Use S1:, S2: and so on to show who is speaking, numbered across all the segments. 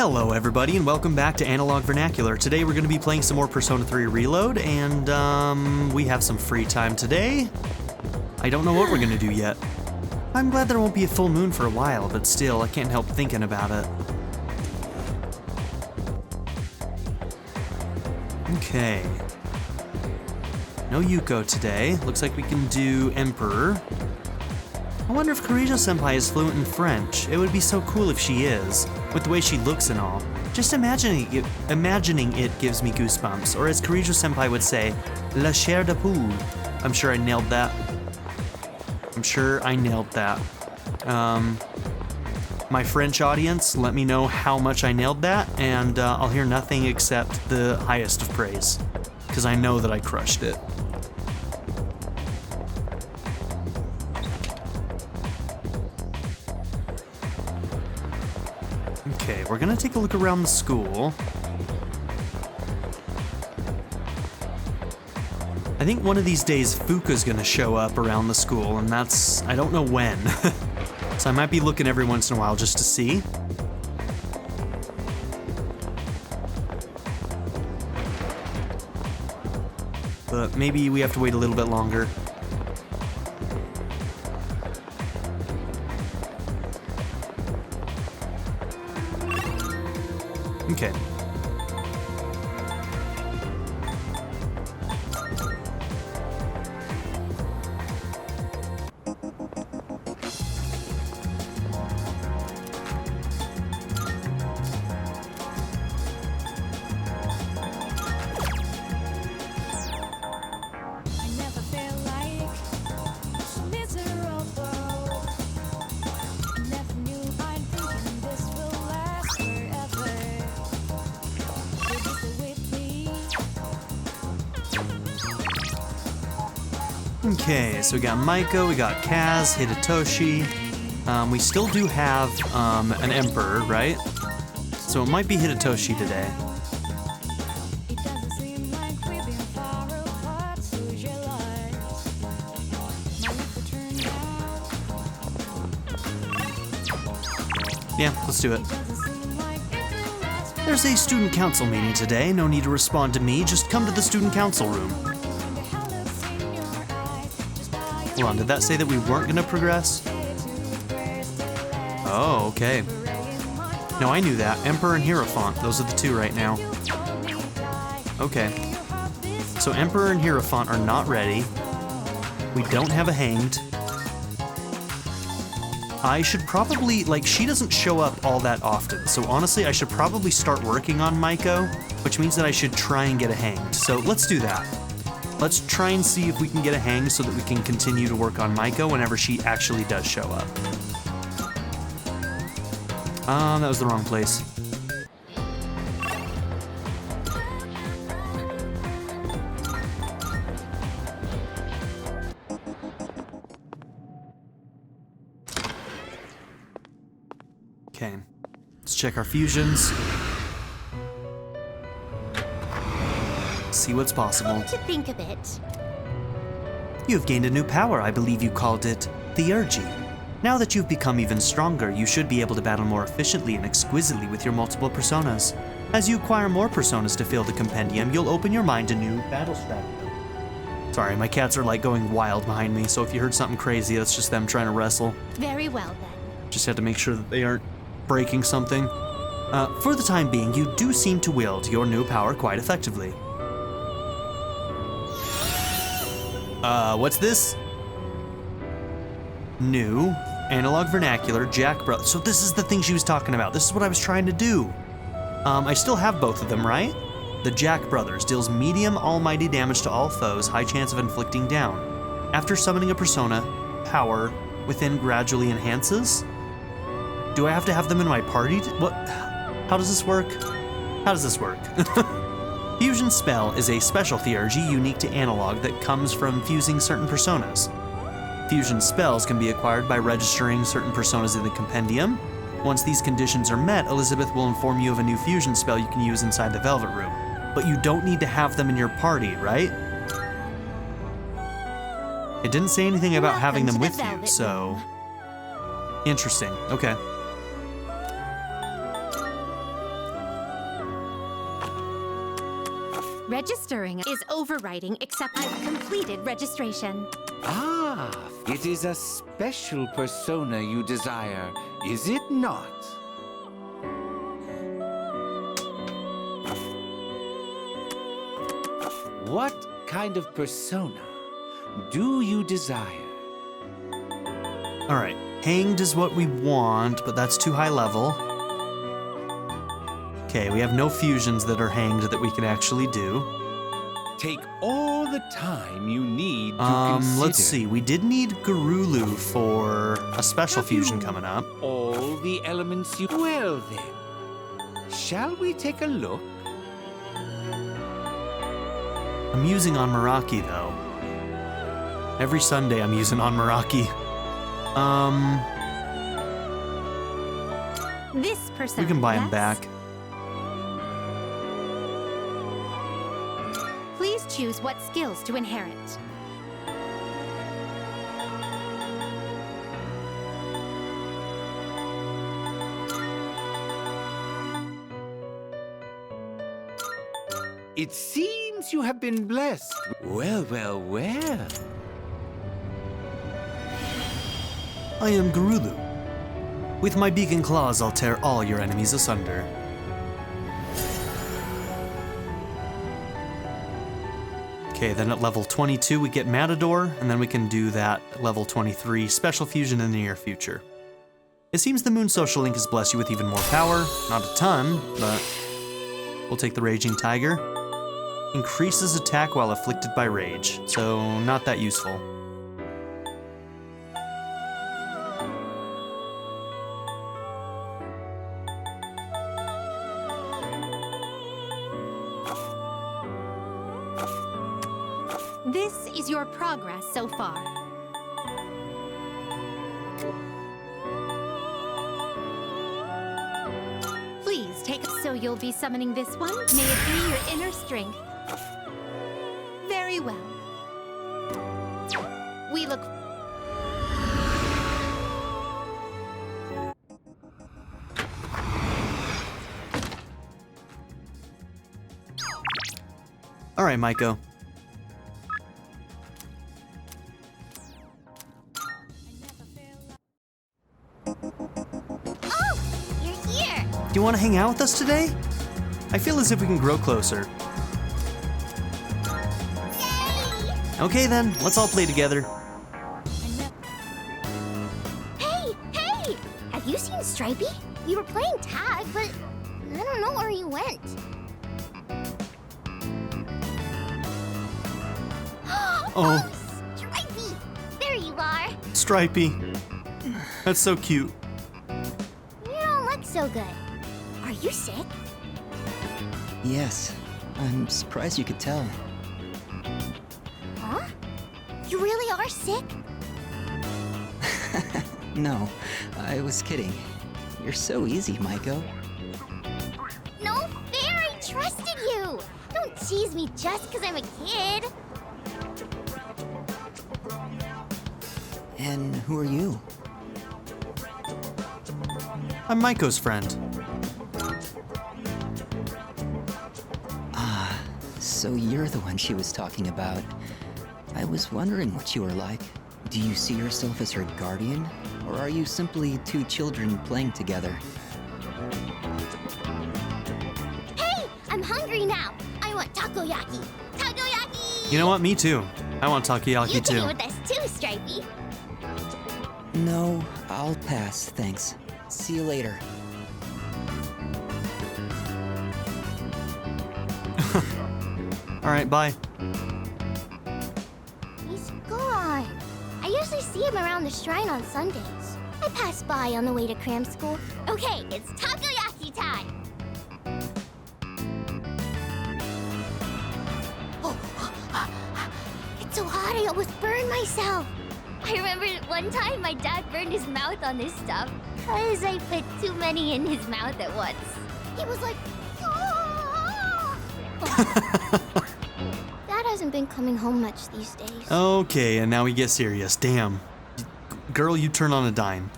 S1: Hello everybody and welcome back to Analog Vernacular. Today we're going to be playing some more Persona 3 Reload and we have some free time today. I don't know what we're going to do yet. I'm glad there won't be a full moon for a while, but still, I can't help thinking about it. Okay. No Yuko today. Looks like we can do Emperor. I wonder if Kirijo-senpai is fluent in French. It would be so cool if she is, with the way she looks and all. Just imagining it gives me goosebumps, or as Kirijo-senpai would say, la chair de poule. I'm sure I nailed that. My French audience, let me know how much I nailed that, and I'll hear nothing except the highest of praise, because I know that I crushed it. Okay, we're gonna take a look around the school. I think one of these days Fuka's gonna show up around the school, and I don't know when. So I might be looking every once in a while just to see. But maybe we have to wait a little bit longer. Okay. Okay, so we got Maiko, we got Kaz, Hidetoshi. We still do have an Emperor, right? So it might be Hidetoshi today. Yeah, let's do it. There's a student council meeting today. No need to respond to me. Just come to the student council room. Hold on, did that say that we weren't gonna progress? Oh, okay. No, I knew that. Emperor and Hierophant, those are the two right now. Okay. So Emperor and Hierophant are not ready. We don't have a hanged. I should probably, she doesn't show up all that often, so honestly, I should probably start working on Maiko, which means that I should try and get a hanged. So let's do that. Let's try and see if we can get a hang so that we can continue to work on Maiko whenever she actually does show up. That was the wrong place. Okay, let's check our fusions. See what's possible.
S2: To think of it.
S1: You've gained a new power. I believe you called it Theurgy. Now that you've become even stronger, you should be able to battle more efficiently and exquisitely with your multiple personas. As you acquire more personas to fill the compendium, you'll open your mind to new battle strategies. Sorry, my cats are going wild behind me, so if you heard something crazy, that's just them trying to wrestle.
S2: Very well then.
S1: Just had to make sure that they aren't breaking something. For the time being, you do seem to wield your new power quite effectively. What's this? New, Analog Vernacular, Jack Brothers. So this is the thing she was talking about. This is what I was trying to do. I still have both of them, right? The Jack Brothers deals medium almighty damage to all foes, high chance of inflicting down. After summoning a persona, power within gradually enhances. Do I have to have them in my party? What? How does this work? Fusion Spell is a special theurgy unique to Analog that comes from fusing certain personas. Fusion spells can be acquired by registering certain personas in the compendium. Once these conditions are met, Elizabeth will inform you of a new fusion spell you can use inside the Velvet Room. But you don't need to have them in your party, right? It didn't say anything about having them with you, so... Interesting, okay.
S2: Registering is overriding except I've completed registration.
S3: Ah, it is a special persona you desire, is it not? What kind of persona do you desire?
S1: All right, hanged is what we want, but that's too high level. Okay, we have no fusions that are hanged that we can actually do.
S3: Take all the time you need to consider.
S1: Let's see. We did need Garulu for a special
S3: Have you
S1: fusion coming up.
S3: All the elements you... Well then, shall we take a look?
S1: I'm using on Meraki, though. Every Sunday I'm using on Meraki.
S2: This person.
S1: We can buy him back.
S2: Please choose what skills to inherit.
S3: It seems you have been blessed. Well, well, well.
S1: I am Garulu. With my beak and claws, I'll tear all your enemies asunder. Okay, then at level 22 we get Matador, and then we can do that at level 23 special fusion in the near future. It seems the Moon Social Link has blessed you with even more power. Not a ton, but we'll take the Raging Tiger. Increases attack while afflicted by rage, so not that useful.
S2: This is your progress so far. Please take it. So you'll be summoning this one? May it be your inner strength. Very well. We look...
S1: All right, Maiko. Do you want to hang out with us today? I feel as if we can grow closer.
S4: Yay!
S1: Okay then, let's all play together.
S4: Hey! Hey! Have you seen Stripey? We were playing tag, but I don't know where he went.
S1: Oh.
S4: Stripey! There you are.
S1: Stripey. That's so cute.
S4: You don't look so good. Are you sick?
S5: Yes. I'm surprised you could tell.
S4: Huh? You really are sick?
S5: No, I was kidding. You're so easy, Maiko.
S4: No fair! I trusted you! Don't tease me just because I'm a kid.
S5: And who are you?
S1: I'm Maiko's friend.
S5: Ah, so you're the one she was talking about. I was wondering what you were like. Do you see yourself as her guardian? Or are you simply two children playing together?
S4: Hey! I'm hungry now. I want takoyaki. Takoyaki!
S1: You know what? Me too. I want takoyaki
S4: You
S1: too.
S4: came with us too, Stripey.
S5: No, I'll pass, thanks. See you later.
S1: All right, bye.
S4: He's gone. I usually see him around the shrine on Sundays. I pass by on the way to cram school. Okay, it's takoyaki time. Oh, it's so hot I almost burned myself. I remember one time my dad burned his mouth on this stuff because I put too many in his mouth at once. He was like, "Ah!" Dad hasn't been coming home much these days.
S1: Okay, and now we get serious. Damn. Girl, you turn on a dime.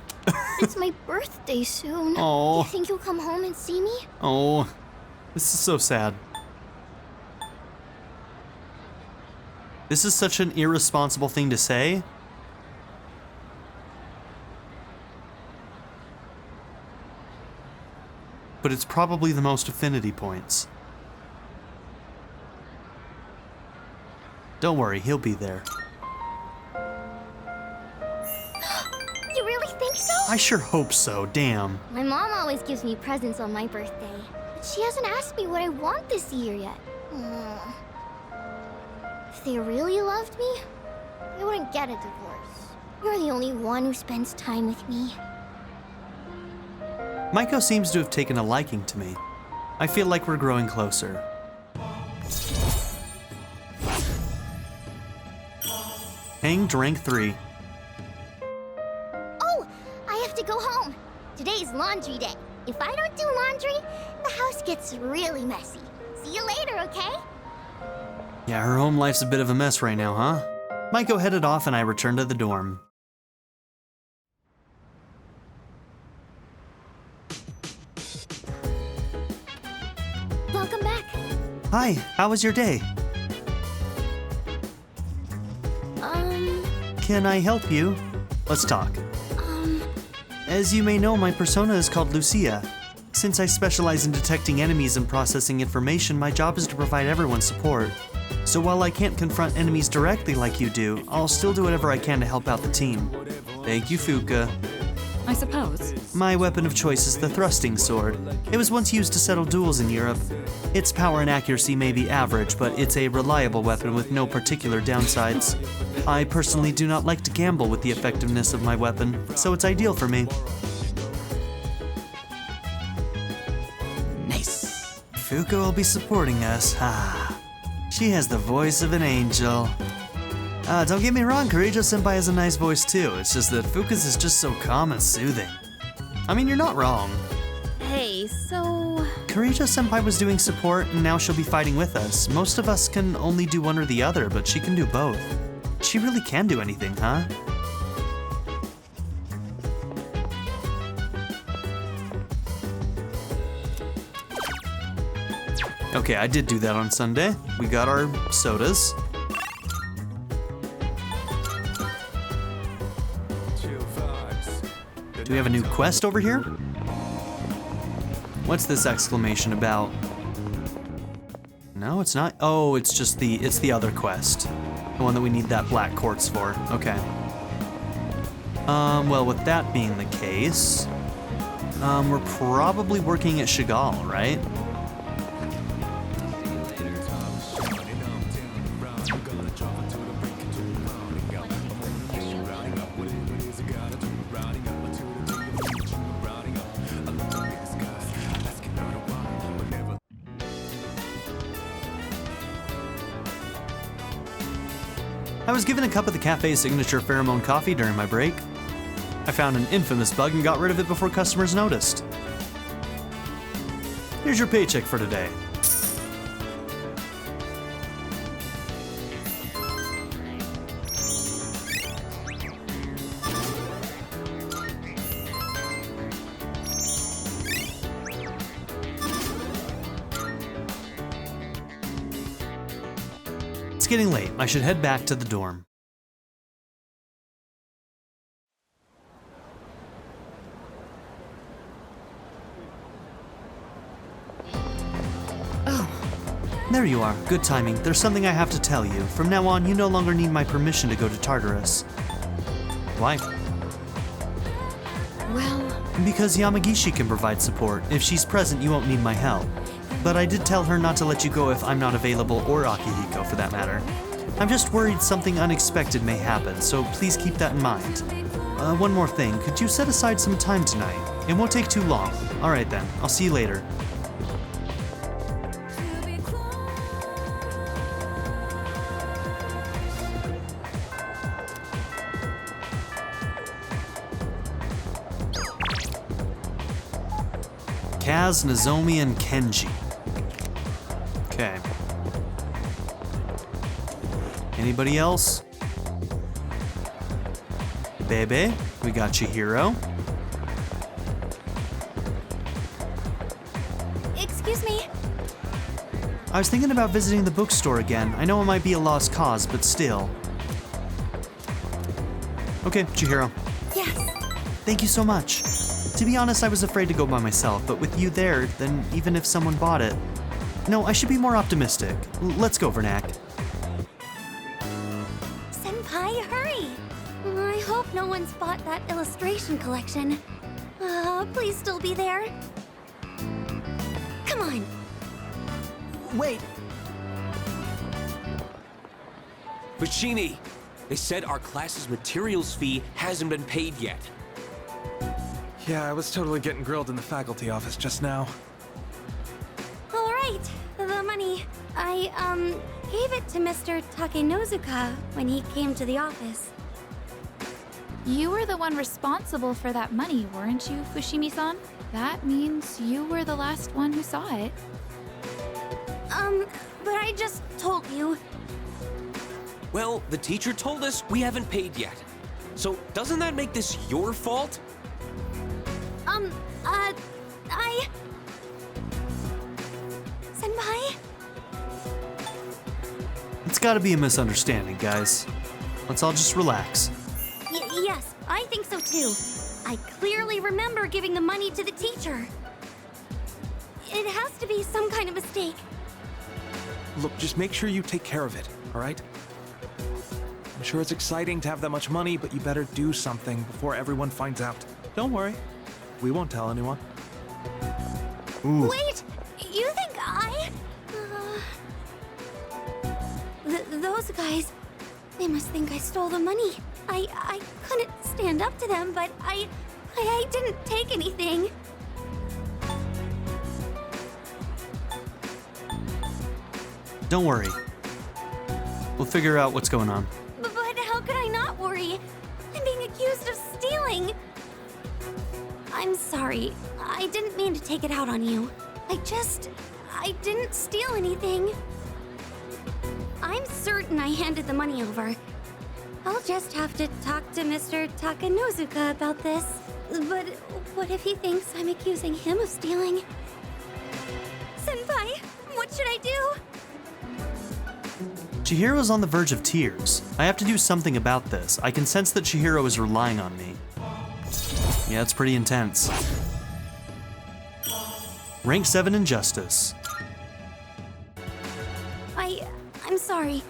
S4: It's my birthday soon.
S1: Oh.
S4: Do you think you'll come home and see me?
S1: Oh, this is so sad. This is such an irresponsible thing to say. But it's probably the most affinity points. Don't worry, he'll be there.
S4: You really think so?
S1: I sure hope so, damn.
S4: My mom always gives me presents on my birthday. But she hasn't asked me what I want this year yet. If they really loved me, they wouldn't get a divorce. You're the only one who spends time with me.
S1: Maiko seems to have taken a liking to me. I feel like we're growing closer. Hanged rank 3.
S4: Oh, I have to go home. Today's laundry day. If I don't do laundry, the house gets really messy. See you later, okay?
S1: Yeah, her home life's a bit of a mess right now, huh? Maiko headed off and I returned to the dorm.
S4: Welcome back.
S1: Hi, how was your day? Can I help you? Let's talk. As you may know, my persona is called Lucia. Since I specialize in detecting enemies and processing information, my job is to provide everyone support. So while I can't confront enemies directly like you do, I'll still do whatever I can to help out the team. Thank you, Fuka.
S6: I suppose.
S1: My weapon of choice is the thrusting sword. It was once used to settle duels in Europe. Its power and accuracy may be average, but it's a reliable weapon with no particular downsides. I personally do not like to gamble with the effectiveness of my weapon, so it's ideal for me.
S5: Nice.
S1: Fuka will be supporting us. She has the voice of an angel. Don't get me wrong, Kirijo-senpai has a nice voice too. It's just that Fuka's is just so calm and soothing. I mean, you're not wrong.
S6: Hey, so...
S1: Kirijo-senpai was doing support, and now she'll be fighting with us. Most of us can only do one or the other, but she can do both. She really can do anything, huh? Okay, I did do that on Sunday. We got our sodas. Do we have a new quest over here? What's this exclamation about? No, it's not. Oh, it's just it's the other quest. The one that we need that black quartz for. Okay. Well, with that being the case, we're probably working at Chagall, right? I was given a cup of the cafe's signature pheromone coffee during my break. I found an infamous bug and got rid of it before customers noticed. Here's your paycheck for today. It's getting late. I should head back to the dorm. There you are. Good timing. There's something I have to tell you. From now on, you no longer need my permission to go to Tartarus. Why?
S6: Well...
S1: Because Yamagishi can provide support. If she's present, you won't need my help. But I did tell her not to let you go if I'm not available, or Akihiko for that matter. I'm just worried something unexpected may happen, so please keep that in mind. One more thing. Could you set aside some time tonight? It won't take too long. Alright then. I'll see you later. Kaz, Nozomi, and Kenji. Okay. Anybody else? Bebe, we got Chihiro.
S2: Excuse me.
S1: I was thinking about visiting the bookstore again. I know it might be a lost cause, but still. Okay, Chihiro.
S2: Yes.
S1: Thank you so much. To be honest, I was afraid to go by myself, but with you there, then even if someone bought it... No, I should be more optimistic. Let's go, Vernac.
S4: Senpai, hurry! I hope no one's bought that illustration collection. Please still be there. Come on.
S7: Wait! Vicini! They said our class's materials fee hasn't been paid yet.
S8: Yeah, I was totally getting grilled in the faculty office just now.
S4: All right, the money. I, gave it to Mr. Takenozuka when he came to the office.
S9: You were the one responsible for that money, weren't you, Fushimi-san? That means you were the last one who saw it.
S4: But I just told you.
S7: Well, the teacher told us we haven't paid yet. So doesn't that make this your fault?
S4: Senpai?
S1: It's gotta be a misunderstanding, guys. Let's all just relax.
S4: Yes, I think so too. I clearly remember giving the money to the teacher. It has to be some kind of mistake.
S8: Look, just make sure you take care of it, all right? I'm sure it's exciting to have that much money, but you better do something before everyone finds out. Don't worry. We won't tell anyone.
S1: Ooh.
S4: Wait! You think I... those guys... They must think I stole the money. I couldn't stand up to them, but I didn't take anything.
S1: Don't worry. We'll figure out what's going on.
S4: But how could I not worry? I'm being accused of stealing. I'm sorry. I didn't mean to take it out on you. I didn't steal anything. I'm certain I handed the money over. I'll just have to talk to Mr. Takenozuka about this. But what if he thinks I'm accusing him of stealing? Senpai, what should I do?
S1: Chihiro's on the verge of tears. I have to do something about this. I can sense that Chihiro is relying on me. Yeah, it's pretty intense. Rank 7 Injustice.
S4: I'm sorry.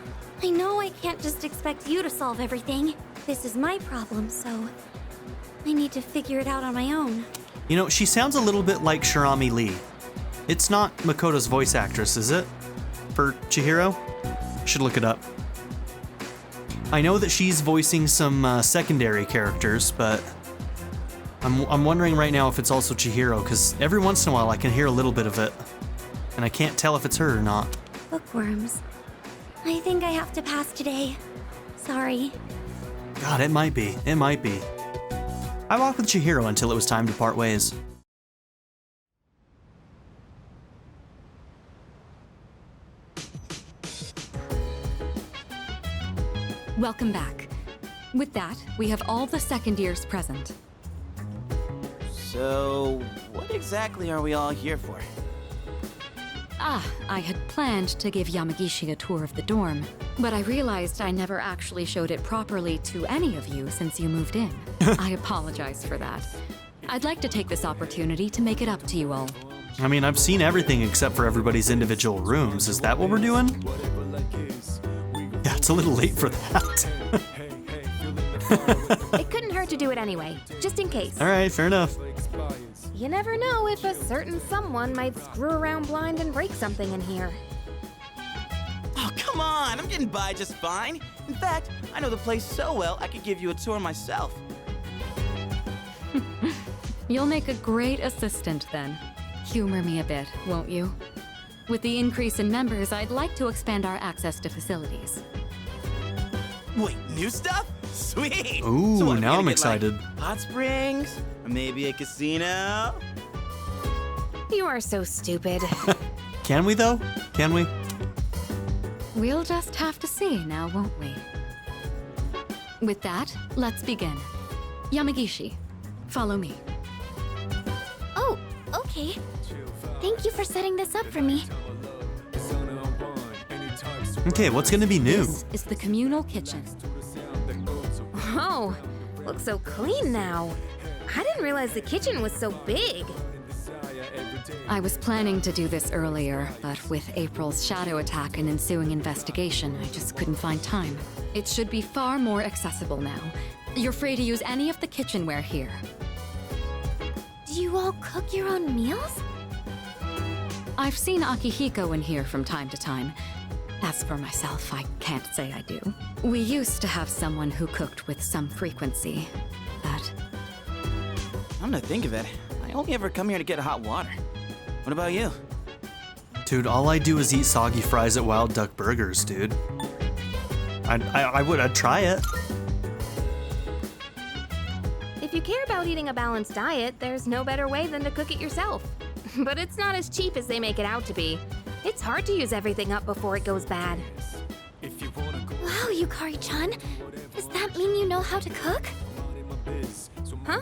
S4: I know I can't just expect you to solve everything. This is my problem, so I need to figure it out on my own.
S1: You know, she sounds a little bit like Shirami Lee. It's not Makoto's voice actress, is it? For Chihiro? Should look it up. I know that she's voicing some secondary characters, but I'm wondering right now if it's also Chihiro, because every once in a while I can hear a little bit of it, and I can't tell if it's her or not.
S4: Bookworms. I think I have to pass today. Sorry.
S1: God, it might be. It might be. I walked with Chihiro until it was time to part ways.
S6: Welcome back. With that, we have all the second years present.
S10: So, what exactly are we all here for?
S6: I had planned to give Yamagishi a tour of the dorm, but I realized I never actually showed it properly to any of you since you moved in. I apologize for that. I'd like to take this opportunity to make it up to you all.
S1: I mean, I've seen everything except for everybody's individual rooms. Is that what we're doing? Yeah, it's a little late for that.
S9: It couldn't hurt to do it anyway, just in case.
S1: All right, fair enough.
S9: You never know if a certain someone might screw around blind and break something in here.
S10: Oh, come on! I'm getting by just fine. In fact, I know the place so well, I could give you a tour myself.
S6: You'll make a great assistant then. Humor me a bit, won't you? With the increase in members, I'd like to expand our access to facilities.
S10: Wait, new stuff? Sweet!
S1: Ooh,
S10: So what,
S1: now
S10: we
S1: I'm
S10: gonna get,
S1: excited.
S10: Like, hot springs? Or maybe a casino?
S9: You are so stupid.
S1: Can we, though? Can we?
S6: We'll just have to see now, won't we? With that, let's begin. Yamagishi, follow me.
S4: Oh, okay. Thank you for setting this up for me.
S1: Okay, what's gonna be new?
S6: This is the communal kitchen.
S11: Oh, looks so clean now. I didn't realize the kitchen was so big.
S6: I was planning to do this earlier, but with April's shadow attack and ensuing investigation, I just couldn't find time. It should be far more accessible now. You're free to use any of the kitchenware here.
S4: Do you all cook your own meals?
S6: I've seen Akihiko in here from time to time. As for myself, I can't say I do. We used to have someone who cooked with some frequency, but
S10: Come to think of it, I only ever come here to get hot water. What about you?
S1: Dude, all I do is eat soggy fries at Wild Duck Burgers, dude. I'd try it.
S11: If you care about eating a balanced diet, there's no better way than to cook it yourself. But it's not as cheap as they make it out to be. It's hard to use everything up before it goes bad.
S4: Wow, Yukari-chan. Does that mean you know how to cook?
S11: Huh?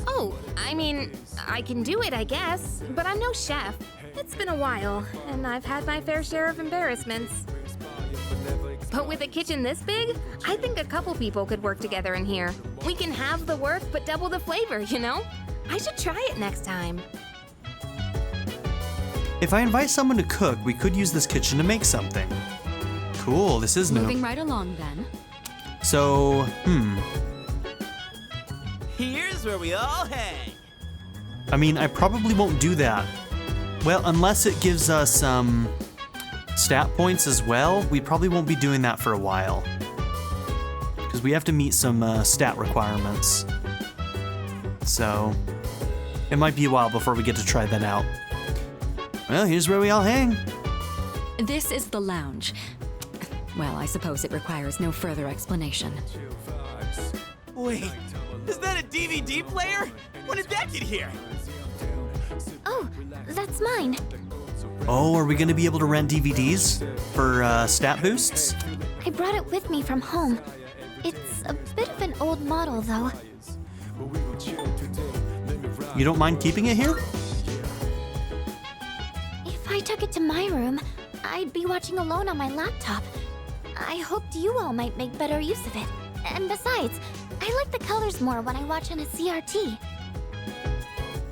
S11: Oh, I mean, I can do it, I guess, but I'm no chef. It's been a while, and I've had my fair share of embarrassments. But with a kitchen this big, I think a couple people could work together in here. We can halve the work, but double the flavor, you know? I should try it next time.
S1: If I invite someone to cook, we could use this kitchen to make something. Cool, this is new.
S6: moving right along then.
S1: So,
S10: Here's where we all hang.
S1: I mean, I probably won't do that. Well, unless it gives us, stat points as well, we probably won't be doing that for a while. Because we have to meet some, stat requirements. So, it might be a while before we get to try that out. Well, here's where we all hang.
S6: This is the lounge. Well, I suppose it requires no further explanation.
S10: Wait, is that a DVD player? When did that get here?
S4: Oh, that's mine.
S1: Oh, are we gonna be able to rent DVDs for, stat boosts?
S4: I brought it with me from home. It's a bit of an old model, though.
S1: You don't mind keeping it here?
S4: If I took it to my room, I'd be watching alone on my laptop. I hoped you all might make better use of it. And besides, I like the colors more when I watch on a CRT.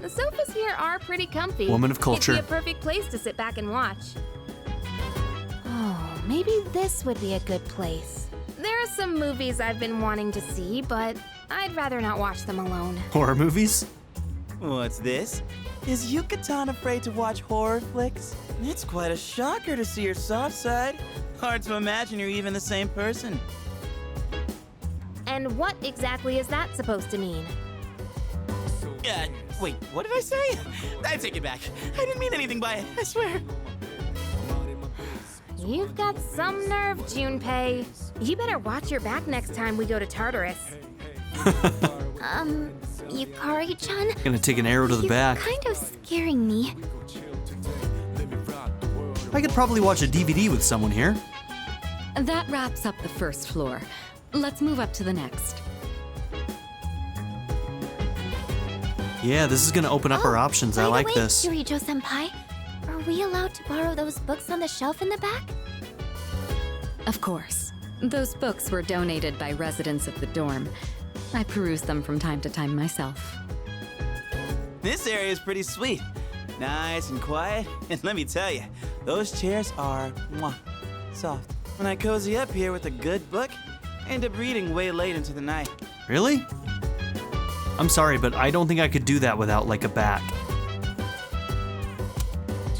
S11: The sofas here are pretty comfy.
S1: Woman of culture.
S11: It'd be a perfect place to sit back and watch. Oh, maybe this would be a good place. There are some movies I've been wanting to see, but I'd rather not watch them alone.
S1: Horror movies?
S10: What's this? Is Yucatan afraid to watch horror flicks? It's quite a shocker to see your soft side. Hard to imagine you're even the same person.
S11: And what exactly is that supposed to mean?
S10: Wait, what did I say? I take it back. I didn't mean anything by it, I swear.
S11: You've got some nerve, Junpei. You better watch your back next time we go to Tartarus.
S4: Yukari-chan,
S1: Gonna take an arrow to the
S4: he's
S1: back.
S4: kind of scaring me.
S1: I could probably watch a DVD with someone here.
S6: That wraps up the first floor. Let's move up to the next.
S1: Yeah, this is gonna open up our options. I
S4: By the
S1: like
S4: way,
S1: this.
S4: Kirijo-senpai, are we allowed to borrow those books on the shelf in the back?
S6: Of course. Those books were donated by residents of the dorm. I peruse them from time to time myself.
S10: This area is pretty sweet. Nice and quiet. And let me tell you, those chairs are soft. When I cozy up here with a good book, I end up reading way late into the night.
S1: Really? I'm sorry, but I don't think I could do that without, like, a back.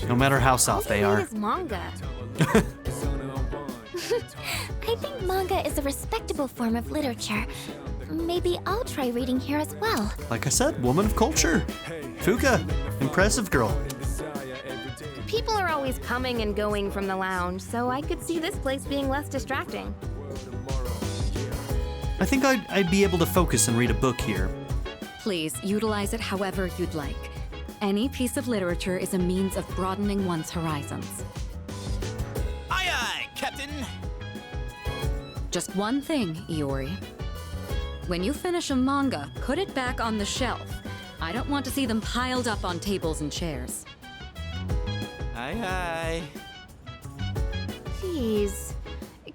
S1: No matter how soft they
S11: All you
S1: are.
S11: need is manga.
S4: I think manga is a respectable form of literature. Maybe I'll try reading here as well.
S1: Like I said, woman of culture. Fuka, impressive girl.
S11: People are always coming and going from the lounge, so I could see this place being less distracting.
S1: I think I'd be able to focus and read a book here.
S6: Please utilize it however you'd like. Any piece of literature is a means of broadening one's horizons.
S10: Aye aye, Captain!
S6: Just one thing, Iori. When you finish a manga, put it back on the shelf. I don't want to see them piled up on tables and chairs.
S10: Aye aye.
S11: Please.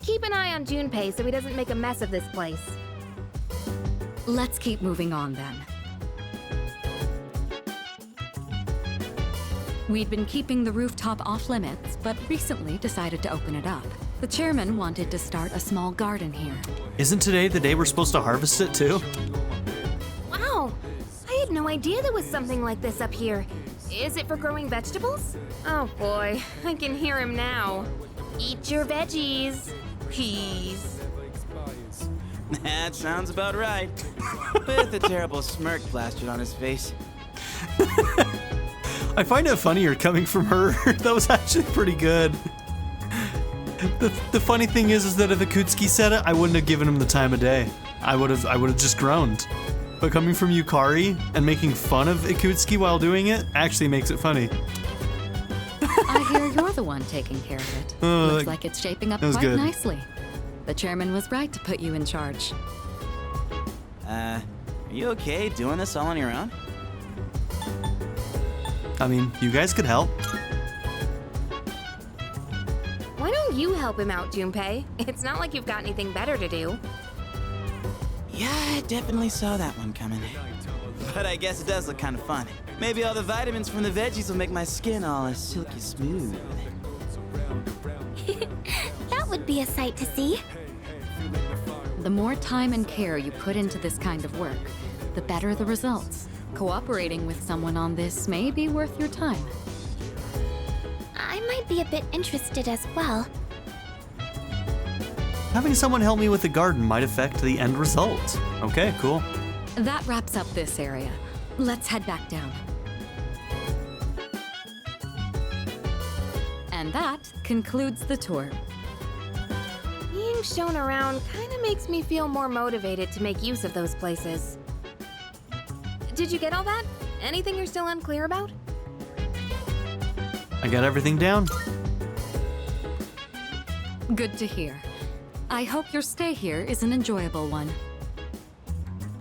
S11: Keep an eye on Junpei so he doesn't make a mess of this place.
S6: Let's keep moving on then. We'd been keeping the rooftop off limits, but recently decided to open it up. The chairman wanted to start a small garden here.
S1: Isn't today the day we're supposed to harvest it too?
S11: Wow! I had no idea there was something like this up here. Is it for growing vegetables? Oh boy, I can hear him now. Eat your veggies, please.
S10: That sounds about right. With a terrible smirk plastered on his face.
S1: I find it funnier coming from her. That was actually pretty good. The funny thing is that if Akutsuki said it, I wouldn't have given him the time of day. I would have just groaned. But coming from Yukari and making fun of Akutsuki while doing it actually makes it funny.
S6: I hear you're the one taking care of it. Looks like it's shaping up quite
S1: good.
S6: nicely. The chairman was right to put you in charge.
S10: Are you okay doing this all on your own?
S1: I mean, you guys could help.
S11: Why don't you help him out, Junpei? It's not like you've got anything better to do.
S10: Yeah, I definitely saw that one coming. But I guess it does look kind of fun. Maybe all the vitamins from the veggies will make my skin all silky smooth.
S4: That would be a sight to see.
S6: The more time and care you put into this kind of work, the better the results. Cooperating with someone on this may be worth your time.
S4: I might be a bit interested as well.
S1: Having someone help me with the garden might affect the end result. Okay, cool.
S6: That wraps up this area. Let's head back down. And that concludes the tour.
S11: Being shown around kind of makes me feel more motivated to make use of those places. Did you get all that? Anything you're still unclear about?
S1: I got everything down.
S6: Good to hear. I hope your stay here is an enjoyable one.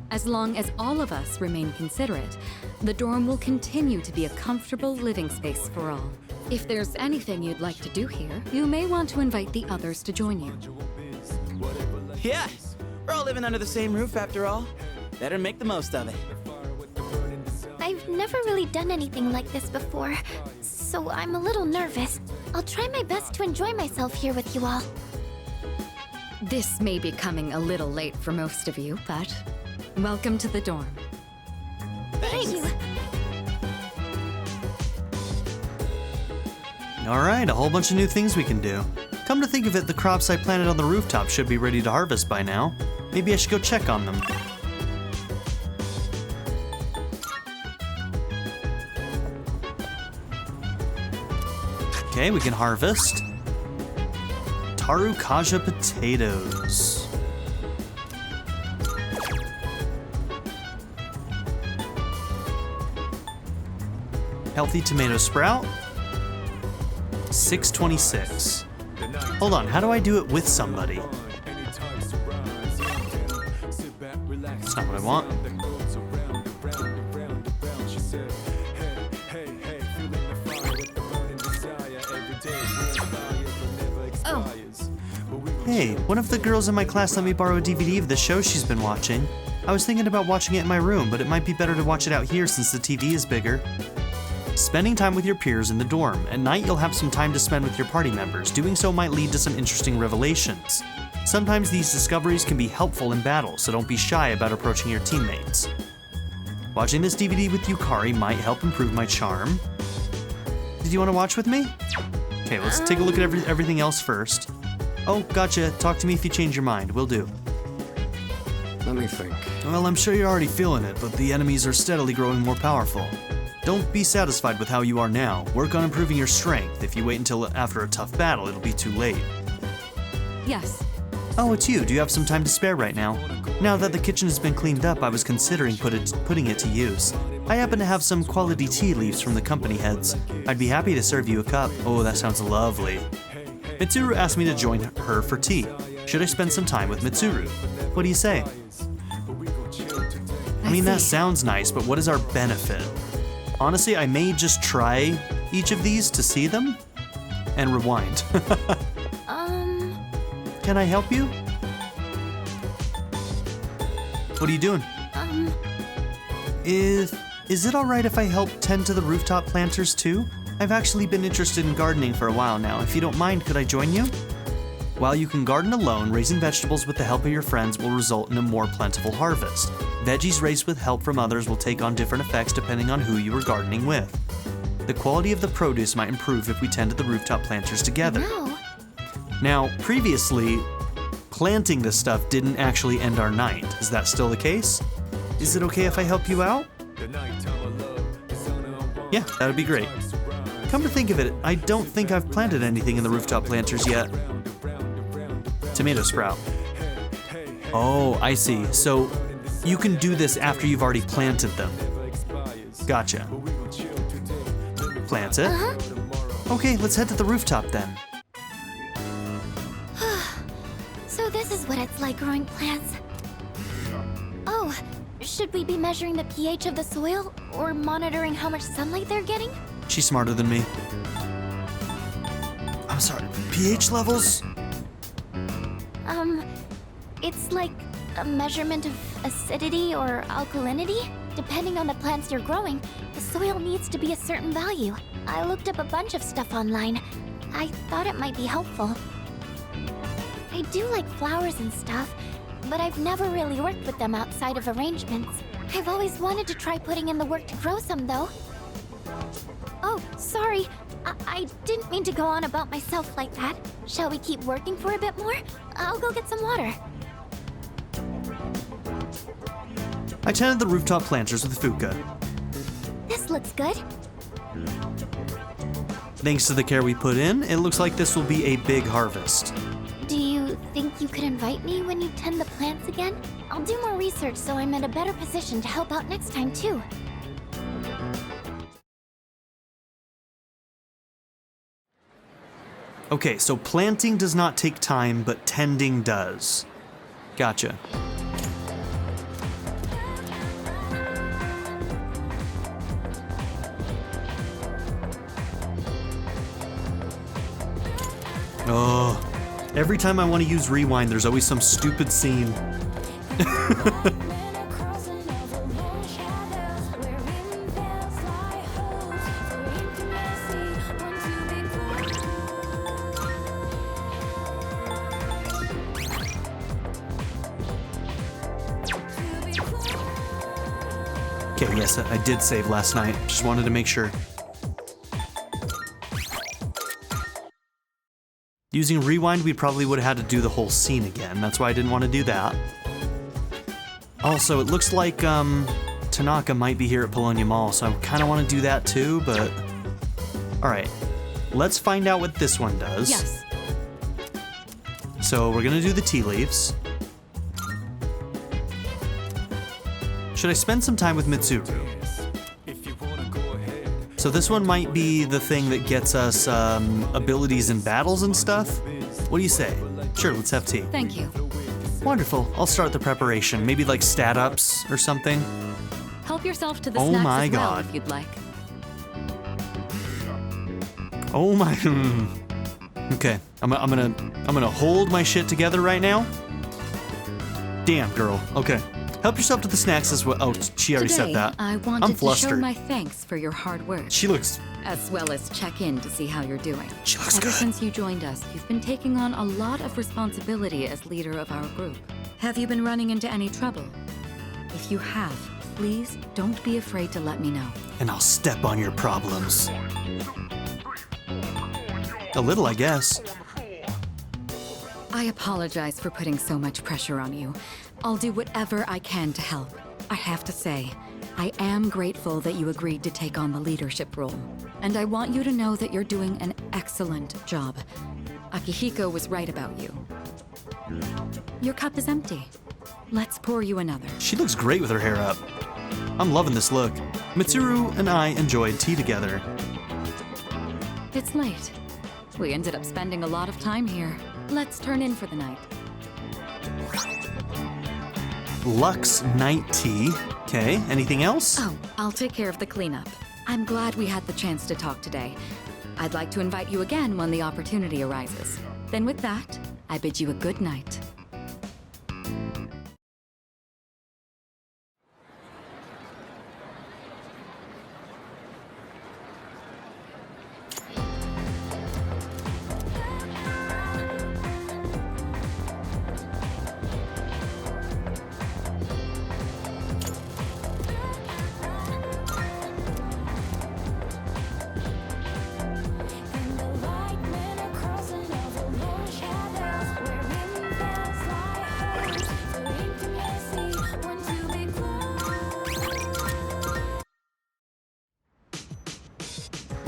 S6: As long as all of us remain considerate, the dorm will continue to be a comfortable living space for all. If there's anything you'd like to do here, you may want to invite the others to join you.
S10: Yeah, we're all living under the same roof after all. Better make the most of it.
S4: I've never really done anything like this before, so I'm a little nervous. I'll try my best to enjoy myself here with you all.
S6: This may be coming a little late for most of you, but welcome to the dorm.
S4: Thank you.
S1: Alright, a whole bunch of new things we can do. Come to think of it, the crops I planted on the rooftop should be ready to harvest by now. Maybe I should go check on them. Okay, we can harvest. Tarukaja potatoes. Healthy tomato sprout. 626. Hold on, how do I do it with somebody? That's not what I want.
S11: Oh,
S1: Hey, one of the girls in my class let me borrow a DVD of the show she's been watching. I was thinking about watching it in my room, but it might be better to watch it out here since the TV is bigger. Spending time with your peers in the dorm. At night, you'll have some time to spend with your party members. Doing so might lead to some interesting revelations. Sometimes these discoveries can be helpful in battle, so don't be shy about approaching your teammates. Watching this DVD with Yukari might help improve my charm. Did you want to watch with me? Okay, let's take a look at everything else first. Oh, gotcha. Talk to me if you change your mind. Will do.
S12: Let me think.
S1: Well, I'm sure you're already feeling it, but the enemies are steadily growing more powerful. Don't be satisfied with how you are now. Work on improving your strength. If you wait until after a tough battle, it'll be too late.
S6: Yes.
S1: Oh, it's you. Do you have some time to spare right now? Now that the kitchen has been cleaned up, I was considering putting it to use. I happen to have some quality tea leaves from the company heads. I'd be happy to serve you a cup. Oh, that sounds lovely. Mitsuru asked me to join her for tea. Should I spend some time with Mitsuru? What do you say? I mean, that sounds nice, but what is our benefit? Honestly, I may just try each of these to see them and rewind. can I help you? What are you doing? Is it alright if I help tend to the rooftop planters too? I've actually been interested in gardening for a while now. If you don't mind, could I join you? While you can garden alone, raising vegetables with the help of your friends will result in a more plentiful harvest. Veggies raised with help from others will take on different effects depending on who you are gardening with. The quality of the produce might improve if we tend to the rooftop planters together.
S4: No.
S1: Now, previously, planting this stuff didn't actually end our night. Is that still the case? Is it okay if I help you out? Yeah, that would be great. Come to think of it, I don't think I've planted anything in the rooftop planters yet. Tomato sprout. Oh, I see. So you can do this after you've already planted them. Gotcha. Plant it. Okay, let's head to the rooftop then.
S4: So this is what it's like growing plants. Oh, should we be measuring the pH of the soil or monitoring how much sunlight they're getting?
S1: She's smarter than me. I'm sorry, pH levels?
S4: It's like a measurement of acidity or alkalinity. Depending on the plants you're growing, the soil needs to be a certain value. I looked up a bunch of stuff online. I thought it might be helpful. I do like flowers and stuff, but I've never really worked with them outside of arrangements. I've always wanted to try putting in the work to grow some, though. Oh, sorry. I didn't mean to go on about myself like that. Shall we keep working for a bit more? I'll go get some water.
S1: I tended the rooftop planters with Fuka.
S4: This looks good.
S1: Thanks to the care we put in, it looks like this will be a big harvest.
S4: Do you think you could invite me when you tend the plants again? I'll do more research so I'm in a better position to help out next time, too.
S1: Okay, so planting does not take time, but tending does. Gotcha. Oh, every time I want to use rewind, there's always some stupid scene. Okay, yes, I did save last night. Just wanted to make sure. Using rewind, we probably would have had to do the whole scene again. That's why I didn't want to do that. Also, it looks like Tanaka might be here at Polonia Mall, so I kind of want to do that too, but... Alright, let's find out what this one does.
S6: Yes.
S1: So we're gonna do the tea leaves. Should I spend some time with Mitsuru? So this one might be the thing that gets us abilities in battles and stuff. What do you say? Sure, let's have tea.
S6: Thank you.
S1: Wonderful. I'll start the preparation. Maybe like stat ups or something.
S6: Help yourself to the
S1: Oh
S6: snacks
S1: my
S6: as well
S1: God.
S6: if you'd like.
S1: Oh my. Okay, I'm gonna hold my shit together right now. Damn, girl. Okay. Help yourself to the snacks as well. Oh, she already
S6: Today,
S1: said that.
S6: I
S1: I'm
S6: wanted to show
S1: flustered.
S6: my thanks for your hard work.
S1: She looks.
S6: As well as check in to see how you're doing.
S1: She looks
S6: Ever
S1: good.
S6: since you joined us, you've been taking on a lot of responsibility as leader of our group. Have you been running into any trouble? If you have, please don't be afraid to let me know.
S1: And I'll step on your problems. A little, I guess.
S6: I apologize for putting so much pressure on you. I'll do whatever I can to help. I have to say, I am grateful that you agreed to take on the leadership role. And I want you to know that you're doing an excellent job. Akihiko was right about you. Your cup is empty. Let's pour you another.
S1: She looks great with her hair up. I'm loving this look. Mitsuru and I enjoyed tea together.
S6: It's late. We ended up spending a lot of time here. Let's turn in for the night.
S1: Lux night tea. Okay, anything else?
S6: Oh, I'll take care of the cleanup. I'm glad we had the chance to talk today. I'd like to invite you again when the opportunity arises. Then with that, I bid you a good night.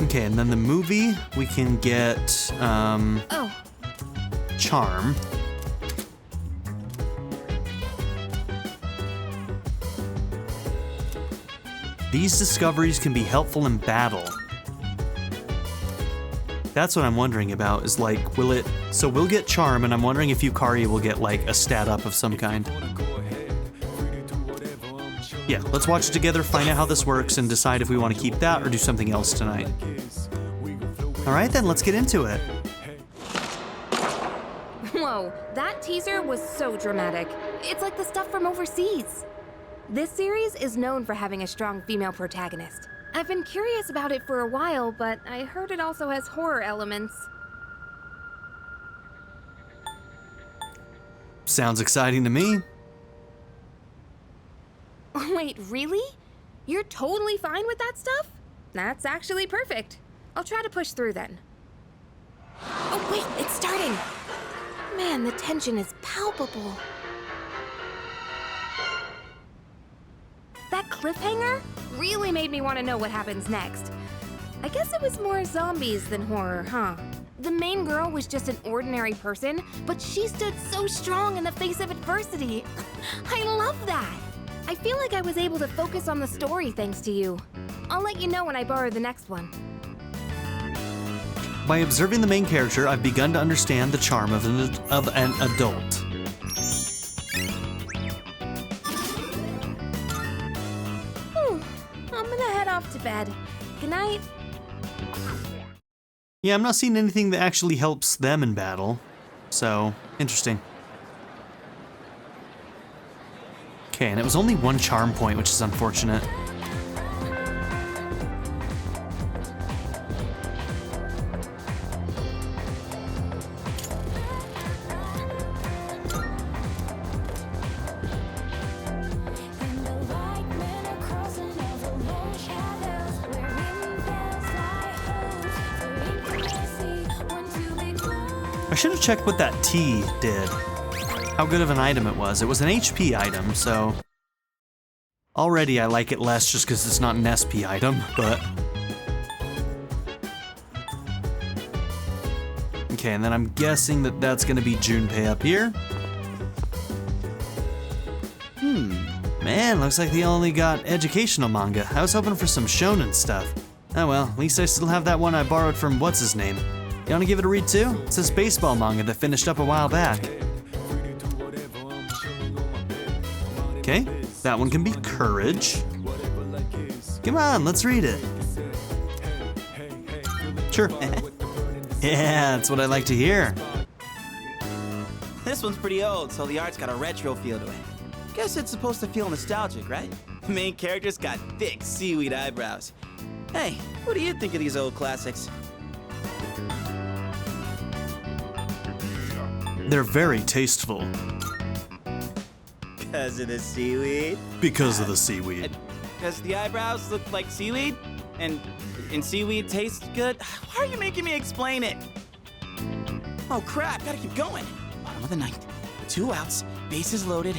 S1: Okay, and then the movie, we can get, Charm. These discoveries can be helpful in battle. That's what I'm wondering about, is like, will it... So we'll get Charm, and I'm wondering if Yukari will get, like, a stat up of some kind. Yeah, let's watch it together, find out how this works, and decide if we want to keep that or do something else tonight. Alright then, let's get into it.
S11: Whoa, that teaser was so dramatic. It's like the stuff from overseas. This series is known for having a strong female protagonist. I've been curious about it for a while, but I heard it also has horror elements.
S1: Sounds exciting to me.
S11: Wait, really? You're totally fine with that stuff? That's actually perfect. I'll try to push through then. Oh wait, it's starting! Man, the tension is palpable. That cliffhanger really made me want to know what happens next. I guess it was more zombies than horror, huh? The main girl was just an ordinary person, but she stood so strong in the face of adversity. I love that! I feel like I was able to focus on the story thanks to you. I'll let you know when I borrow the next one.
S1: By observing the main character, I've begun to understand the charm of an adult.
S11: I'm gonna head off to bed. Good night.
S1: Yeah, I'm not seeing anything that actually helps them in battle. So, interesting. Okay, and it was only one charm point, which is unfortunate. I should have checked what that T did. How good of an item it was. It was an HP item, so... Already I like it less just because it's not an SP item, but... Okay, and then I'm guessing that that's gonna be Junpei up here. Man, looks like they only got educational manga. I was hoping for some shonen stuff. Oh well, at least I still have that one I borrowed from what's-his-name. You wanna give it a read too? It's this baseball manga that finished up a while back. Okay, that one can be Courage. Come on, let's read it. Sure. Yeah, that's what I like to hear.
S10: This one's pretty old, so the art's got a retro feel to it. Guess it's supposed to feel nostalgic, right? The main character's got thick seaweed eyebrows. Hey, what do you think of these old classics?
S1: They're very tasteful.
S10: Because of the seaweed?
S1: Because of the seaweed.
S10: Because the eyebrows look like seaweed? And seaweed tastes good? Why are you making me explain it? Oh crap, gotta keep going. Bottom of the ninth, 2 outs, bases loaded,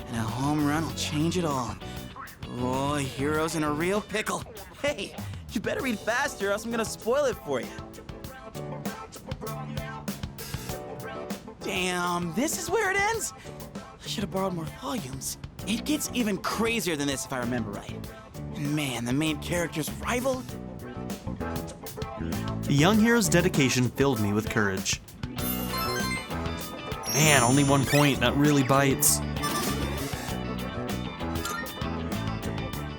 S10: and a home run will change it all. Oh, hero's in a real pickle. Hey, you better read faster or else I'm gonna spoil it for you. Damn, this is where it ends? I should have borrowed more volumes. It gets even crazier than this if I remember right. And man, the main character's rival?
S1: The young hero's dedication filled me with courage. Man, only 1 point, that really bites.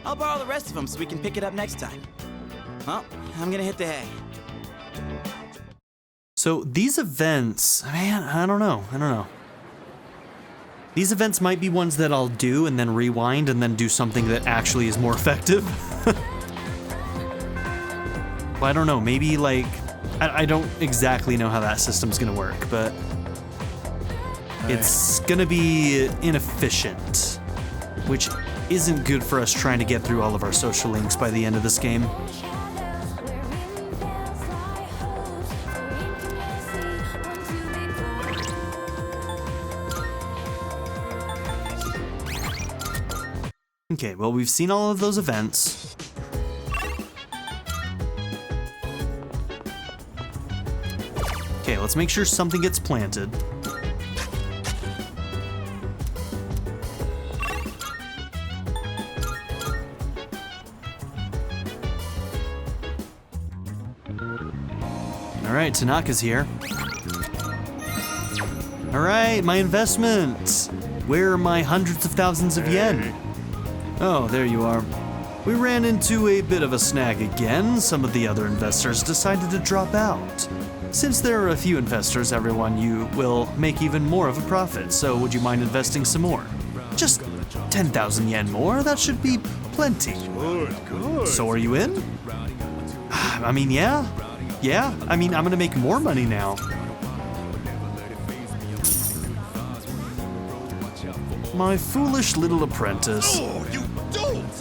S10: I'll borrow the rest of them so we can pick it up next time. Well, I'm gonna hit the hay.
S1: So these events, man, I don't know. These events might be ones that I'll do and then rewind and then do something that actually is more effective. Well, I don't know, maybe like, I don't exactly know how that system's gonna work, but it's gonna be inefficient, which isn't good for us trying to get through all of our social links by the end of this game. Okay, well, we've seen all of those events. Okay, let's make sure something gets planted. All right, Tanaka's here. All right, my investment. Where are my hundreds of thousands of yen? Oh, there you are. We ran into a bit of a snag again. Some of the other investors decided to drop out. Since there are a few investors, everyone, you will make even more of a profit, so would you mind investing some more? Just 10,000 yen more? That should be plenty. Good. So are you in? I mean, yeah. Yeah, I mean, I'm gonna make more money now. My foolish little apprentice.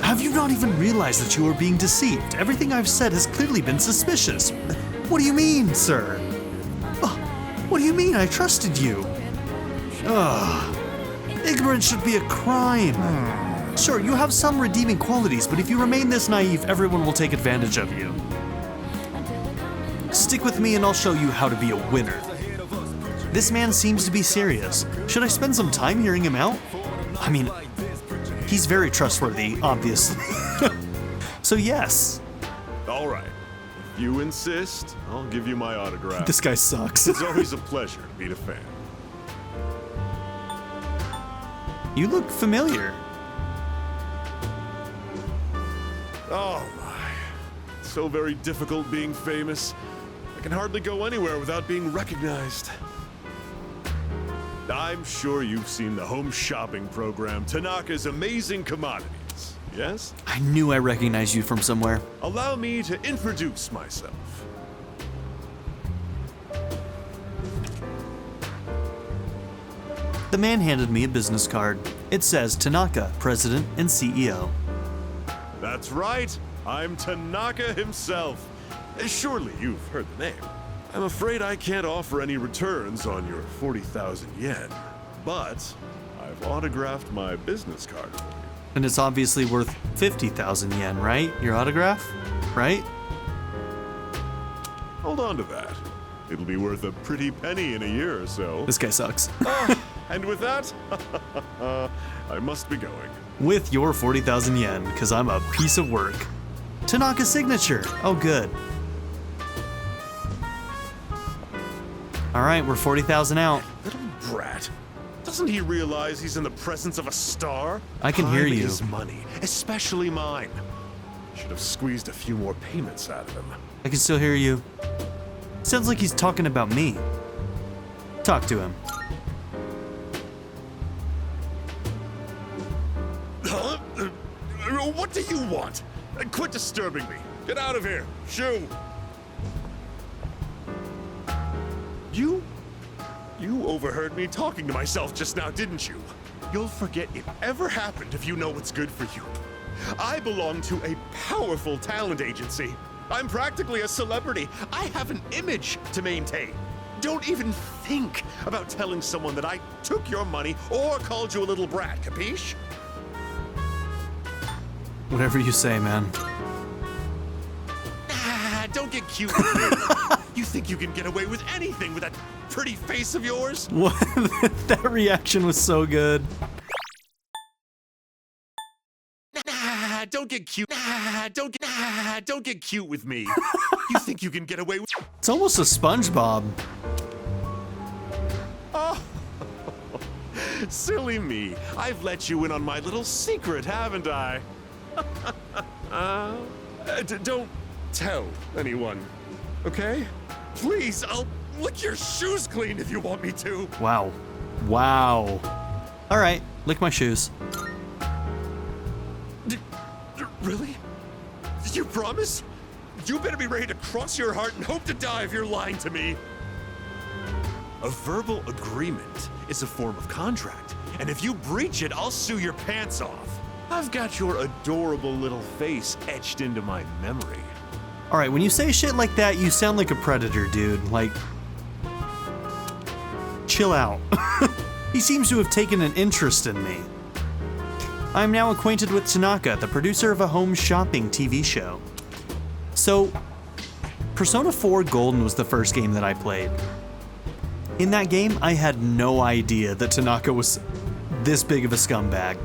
S1: Have you not even realized that you are being deceived? Everything I've said has clearly been suspicious. What do you mean, sir? What do you mean? I trusted you. Ignorance should be a crime. Sure, you have some redeeming qualities, but if you remain this naive, everyone will take advantage of you. Stick with me and I'll show you how to be a winner. This man seems to be serious. Should I spend some time hearing him out? I mean, he's very trustworthy, obviously. So yes.
S13: All right. If you insist, I'll give you my autograph.
S1: This guy sucks.
S13: It's always a pleasure to meet a fan.
S1: You look familiar.
S13: Oh my. It's so very difficult being famous. I can hardly go anywhere without being recognized. I'm sure you've seen the home shopping program, Tanaka's Amazing Commodities, yes?
S1: I knew I recognized you from somewhere.
S13: Allow me to introduce myself.
S1: The man handed me a business card. It says Tanaka, President and CEO.
S13: That's right, I'm Tanaka himself. Surely you've heard the name. I'm afraid I can't offer any returns on your 40,000 yen, but I've autographed my business card for you.
S1: And it's obviously worth 50,000 yen, right? Your autograph? Right?
S13: Hold on to that. It'll be worth a pretty penny in a year or so.
S1: This guy sucks.
S13: And with that, I must be going.
S1: With your 40,000 yen, because I'm a piece of work. Tanaka's signature. Oh, good. All right, we're 40,000 out.
S13: Little brat. Doesn't he realize he's in the presence of a star?
S1: I can hear you.
S13: Time is money, especially mine. Should have squeezed a few more payments out of him.
S1: I can still hear you. Sounds like he's talking about me. Talk to him.
S13: Huh? What do you want? Quit disturbing me. Get out of here. Shoo. You overheard me talking to myself just now, didn't you? You'll forget it ever happened if you know what's good for you. I belong to a powerful talent agency. I'm practically a celebrity. I have an image to maintain. Don't even think about telling someone that I took your money or called you a little brat, capiche?
S1: Whatever you say, man.
S13: Don't get cute with me. You think you can get away with anything with that pretty face of yours?
S1: What? That reaction was so good.
S13: Don't get cute. Don't get cute with me. You think you can get away with?
S1: It's almost a SpongeBob.
S13: Oh, silly me. I've let you in on my little secret, haven't I? Don't tell anyone, okay? Please, I'll lick your shoes clean if you want me to.
S1: Wow. Wow. All right, lick my shoes.
S13: Really? Did you promise? You better be ready to cross your heart and hope to die if you're lying to me. A verbal agreement is a form of contract, and if you breach it, I'll sue your pants off. I've got your adorable little face etched into my memory.
S1: All right, when you say shit like that, you sound like a predator, dude. Like, chill out. He seems to have taken an interest in me. I'm now acquainted with Tanaka, the producer of a home shopping TV show. So, Persona 4 Golden was the first game that I played. In that game, I had no idea that Tanaka was this big of a scumbag.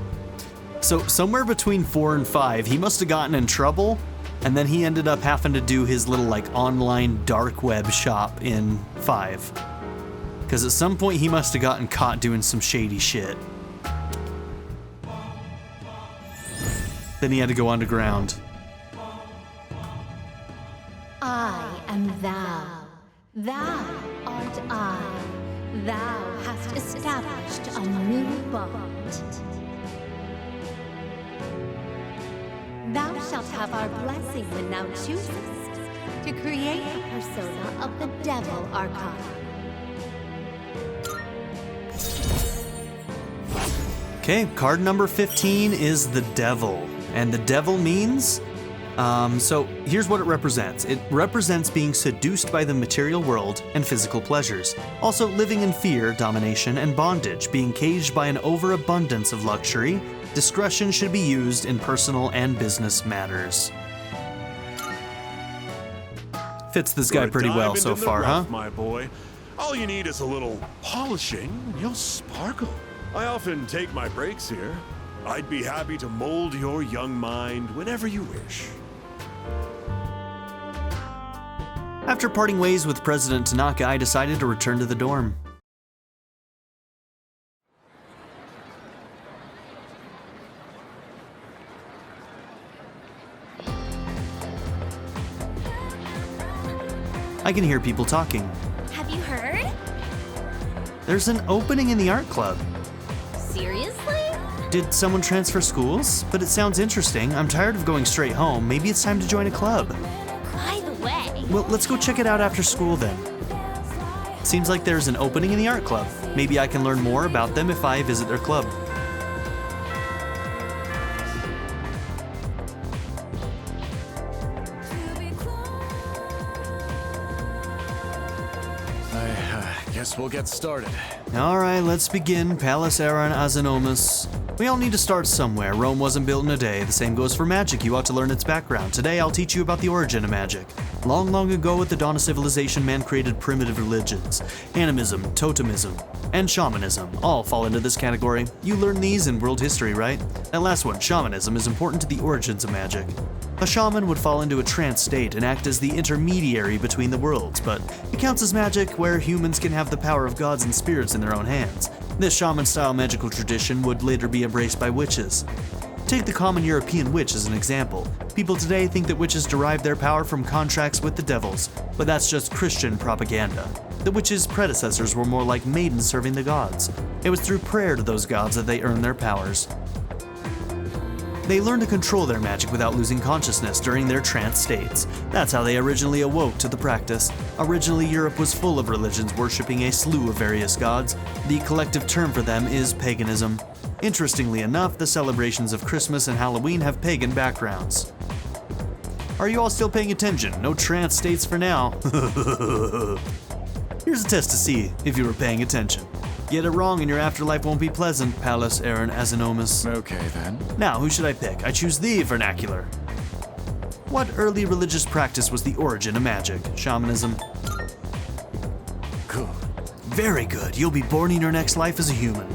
S1: So, somewhere between 4 and 5, he must have gotten in trouble, and then he ended up having to do his little, like, online dark web shop in 5. Because at some point, he must have gotten caught doing some shady shit. Then he had to go underground.
S2: I am thou. Thou art I. Thou hast established a new bond. Thou shalt have our blessing when thou choosest to create the persona of the Devil Archon.
S1: Okay, card number 15 is the Devil. And the Devil means, so here's what it represents. It represents being seduced by the material world and physical pleasures. Also living in fear, domination, and bondage, being caged by an overabundance of luxury. Discretion should be used in personal and business matters. Fits this guy pretty well so far, huh?
S13: My boy, all you need is a little polishing and you'll sparkle. I often take my breaks here. I'd be happy to mold your young mind whenever you wish.
S1: After parting ways with President Tanaka, I decided to return to the dorm. I can hear people talking.
S4: Have you heard?
S1: There's an opening in the art club.
S4: Seriously?
S1: Did someone transfer schools? But it sounds interesting. I'm tired of going straight home. Maybe it's time to join a club.
S4: By the way...
S1: Well, let's go check it out after school then. Seems like there's an opening in the art club. Maybe I can learn more about them if I visit their club.
S12: Guess we'll get started.
S1: Alright, let's begin. Palace Era Azanomus. We all need to start somewhere. Rome wasn't built in a day. The same goes for magic. You ought to learn its background. Today I'll teach you about the origin of magic. Long, long ago at the dawn of civilization, man created primitive religions. Animism, totemism, and shamanism all fall into this category. You learn these in world history, right? That last one, shamanism, is important to the origins of magic. A shaman would fall into a trance state and act as the intermediary between the worlds, but it counts as magic where humans can have the power of gods and spirits in their own hands. This shaman-style magical tradition would later be embraced by witches. Take the common European witch as an example. People today think that witches derive their power from contracts with the devils, but that's just Christian propaganda. The witches' predecessors were more like maidens serving the gods. It was through prayer to those gods that they earned their powers. They learned to control their magic without losing consciousness during their trance states. That's how they originally awoke to the practice. Originally, Europe was full of religions worshipping a slew of various gods. The collective term for them is paganism. Interestingly enough, the celebrations of Christmas and Halloween have pagan backgrounds. Are you all still paying attention? No trance states for now. Here's a test to see if you were paying attention. Get it wrong and your afterlife won't be pleasant, Pallas Aaron Azanomus.
S12: Okay then.
S1: Now, who should I pick? I choose the vernacular. What early religious practice was the origin of magic? Shamanism.
S12: Good.
S1: Very good. You'll be born in your next life as a human.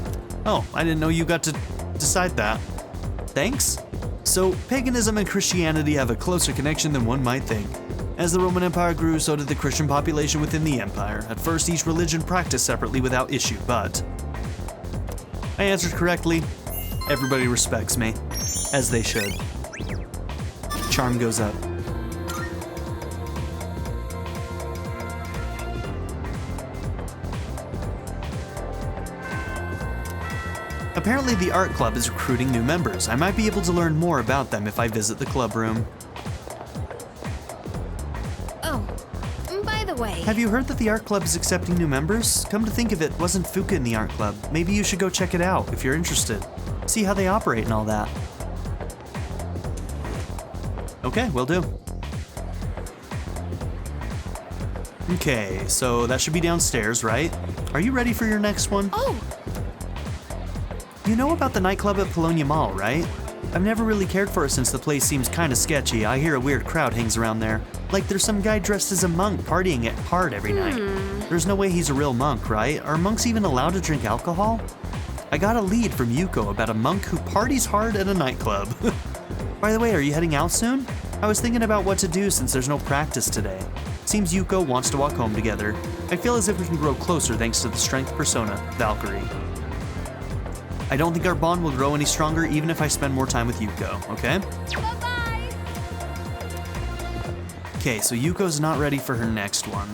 S1: Oh, I didn't know you got to decide that. Thanks. So, paganism and Christianity have a closer connection than one might think. As the Roman Empire grew, so did the Christian population within the empire. At first, each religion practiced separately without issue, but I answered correctly. Everybody respects me, as they should. Charm goes up. Apparently the art club is recruiting new members. I might be able to learn more about them if I visit the club room.
S11: Oh, by the way...
S1: Have you heard that the art club is accepting new members? Come to think of it, wasn't Fuka in the art club? Maybe you should go check it out if you're interested. See how they operate and all that. Okay, will do. Okay, so that should be downstairs, right? Are you ready for your next one?
S11: Oh!
S1: You know about the nightclub at Polonia Mall, right? I've never really cared for it since the place seems kinda sketchy. I hear a weird crowd hangs around there. Like there's some guy dressed as a monk partying it hard every night. There's no way he's a real monk, right? Are monks even allowed to drink alcohol? I got a lead from Yuko about a monk who parties hard at a nightclub. By the way, are you heading out soon? I was thinking about what to do since there's no practice today. Seems Yuko wants to walk home together. I feel as if we can grow closer thanks to the strength persona, Valkyrie. I don't think our bond will grow any stronger even if I spend more time with Yuko, okay?
S11: Bye-bye!
S1: Okay, so Yuko's not ready for her next one.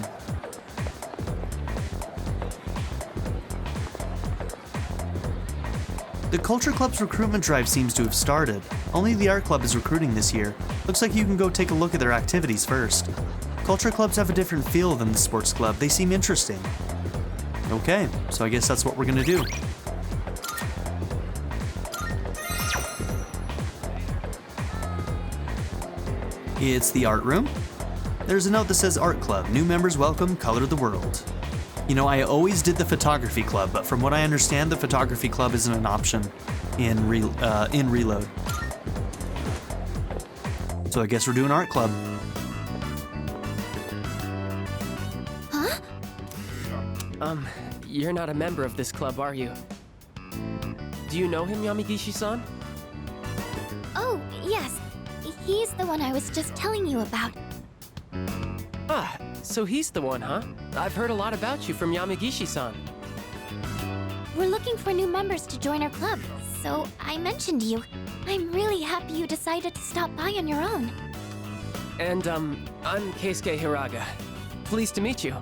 S1: The Culture Club's recruitment drive seems to have started. Only the Art Club is recruiting this year. Looks like you can go take a look at their activities first. Culture Clubs have a different feel than the Sports Club. They seem interesting. Okay, so I guess that's what we're gonna do. It's the art room. There's a note that says Art Club, new members welcome, color the world. You know, I always did the photography club, but from what I understand, the photography club isn't an option in Reload. So I guess we're doing art club.
S4: Huh?
S14: You're not a member of this club, are you? Do you know him, Yamagishi-san?
S4: Oh, yes. He's the one I was just telling you about.
S14: Ah, so he's the one, huh? I've heard a lot about you from Yamagishi-san.
S4: We're looking for new members to join our club, so I mentioned you. I'm really happy you decided to stop by on your own.
S14: And, I'm Keisuke Hiraga. Pleased to meet you.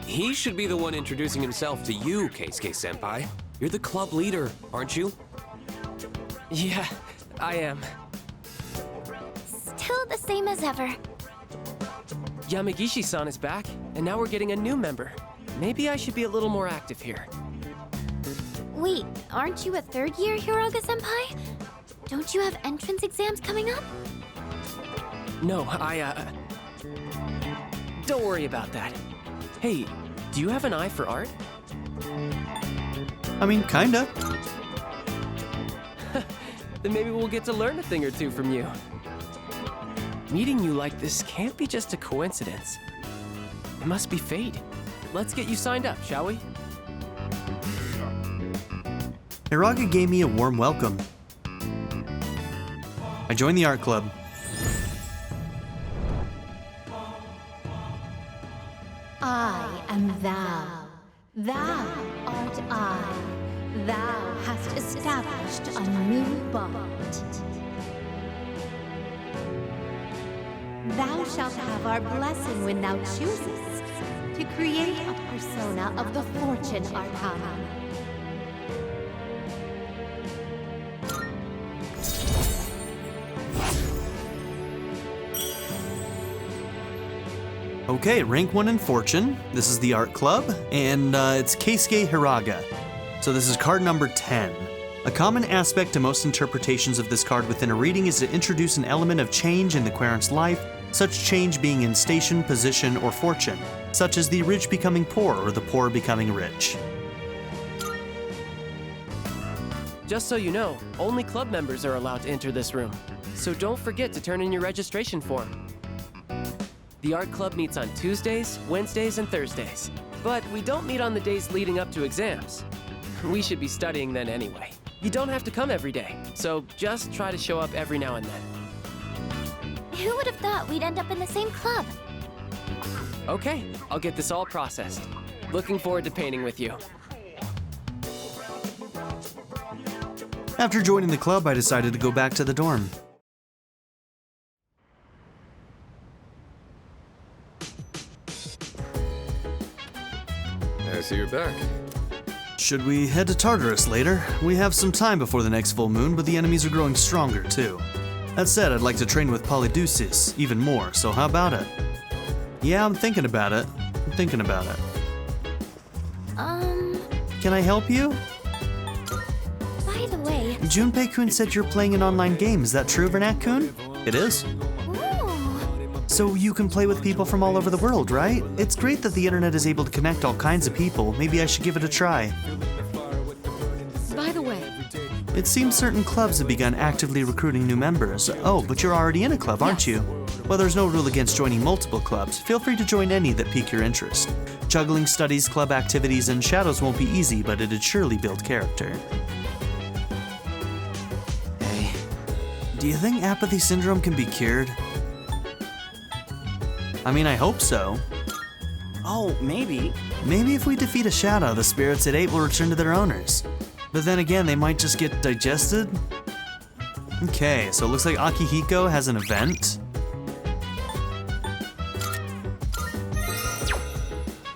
S7: He should be the one introducing himself to you, Keisuke-senpai. You're the club leader, aren't you?
S14: Yeah, I am.
S4: Still the same as ever.
S14: Yamagishi-san is back, and now we're getting a new member. Maybe I should be a little more active here.
S4: Wait, aren't you a third year, Hiraga-senpai? Don't you have entrance exams coming up?
S14: No, don't worry about that. Hey, do you have an eye for art?
S1: I mean, kinda.
S14: Then maybe we'll get to learn a thing or two from you. Meeting you like this can't be just a coincidence. It must be fate. Let's get you signed up, shall we?
S1: Hiraga gave me a warm welcome. I joined the art club.
S2: I am thou. Thou art I. Thou hast established a new bond. Thou shalt have our blessing when thou choosest to create a persona of the Fortune Arcana.
S1: Okay, rank 1 in Fortune. This is the art club, and it's Keisuke Hiraga. So this is card number 10. A common aspect to most interpretations of this card within a reading is to introduce an element of change in the querent's life, such change being in station, position, or fortune, such as the rich becoming poor or the poor becoming rich.
S14: Just so you know, only club members are allowed to enter this room. So don't forget to turn in your registration form. The art club meets on Tuesdays, Wednesdays, and Thursdays. But we don't meet on the days leading up to exams. We should be studying then anyway. You don't have to come every day, so just try to show up every now and then.
S4: Who would have thought we'd end up in the same club?
S14: Okay, I'll get this all processed. Looking forward to painting with you.
S1: After joining the club, I decided to go back to the dorm.
S15: I see you're back.
S1: Should we head to Tartarus later? We have some time before the next full moon, but the enemies are growing stronger too. That said, I'd like to train with Polydeuces even more, so how about it? Yeah, I'm thinking about it. Can I help you?
S4: By the way,
S1: Junpei-kun said you're playing an online game. Is that true, Vernak-kun? It is. So you can play with people from all over the world, right? It's great that the internet is able to connect all kinds of people. Maybe I should give it a try.
S6: By the way,
S1: It seems certain clubs have begun actively recruiting new members. Oh, but you're already in a club, aren't you? Well, there's no rule against joining multiple clubs. Feel free to join any that pique your interest. Juggling studies, club activities, and shadows won't be easy, but it'd surely build character.
S5: Hey,
S1: Do you think apathy syndrome can be cured? I mean, I hope so.
S10: Oh, maybe.
S1: Maybe if we defeat a shadow, the spirits it ate will return to their owners. But then again, they might just get digested? Okay, so it looks like Akihiko has an event.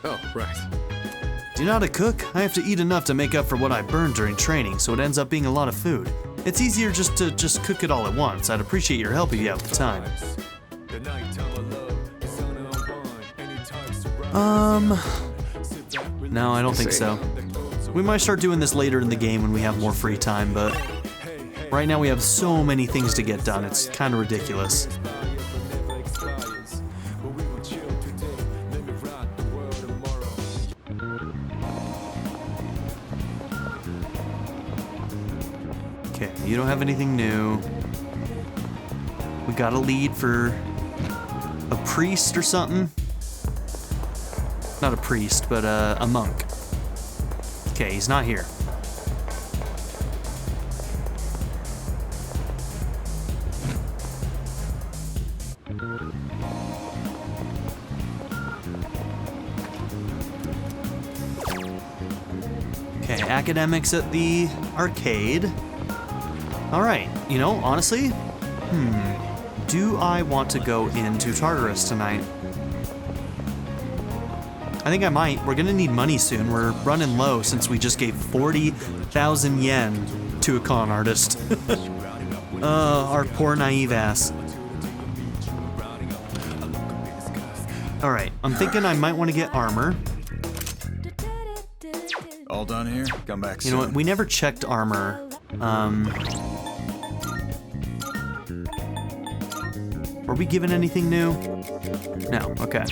S12: Oh, right.
S1: Do you know how to cook? I have to eat enough to make up for what I burned during training, so it ends up being a lot of food. It's easier just to cook it all at once. I'd appreciate your help if you have the time. No, I don't think so. We might start doing this later in the game when we have more free time, but right now we have so many things to get done, it's kind of ridiculous. Okay, you don't have anything new. We got a lead for a priest or something. Not a priest, but a monk. Okay, he's not here. Okay, academics at the arcade. All right, you know, honestly, do I want to go into Tartarus tonight? I think I might. We're gonna need money soon. We're running low since we just gave 40,000 yen to a con artist. Our poor naive ass. All right, I'm thinking I might want to get armor.
S12: All done here? Come back
S1: You
S12: soon.
S1: know what? We never checked armor. Were we given anything new? No. Okay.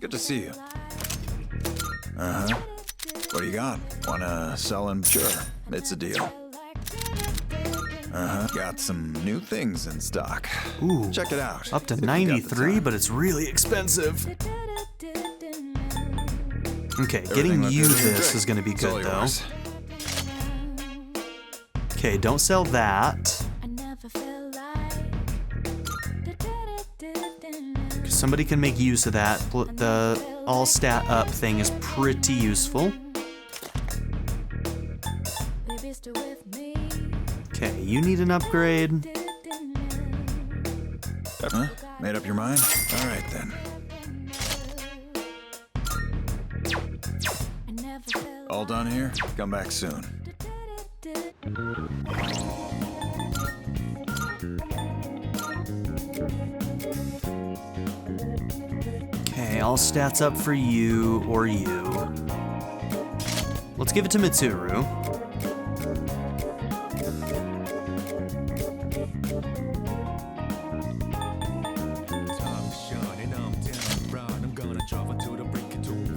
S12: Good to see you. Uh-huh. What do you got? Wanna sell and sure, it's a deal. Uh-huh. Got some new things in stock.
S1: Ooh.
S12: Check it out.
S1: Up to
S12: if you got the
S1: 93,
S12: time.
S1: but it's really expensive. Okay,
S12: Everything
S1: getting
S12: look
S1: you
S12: good in your
S1: this
S12: drink.
S1: is gonna be
S12: It's all
S1: good though.
S12: yours.
S1: Okay, don't sell that. Somebody can make use of that. The all stat up thing is pretty useful. Okay, you need an upgrade.
S12: Huh? Made up your mind? All right then. All done here? Come back soon.
S1: Okay, all stats up for you or you. Let's give it to Mitsuru.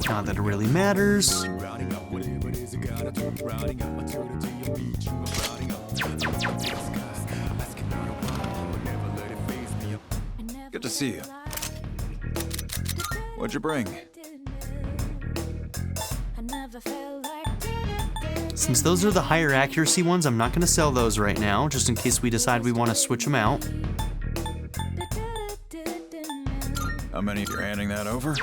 S1: Not that it really matters.
S12: Good to see you. What'd you bring?
S1: Since those are the higher accuracy ones, I'm not going to sell those right now, just in case we decide we want to switch them out.
S12: How many? You're handing that over?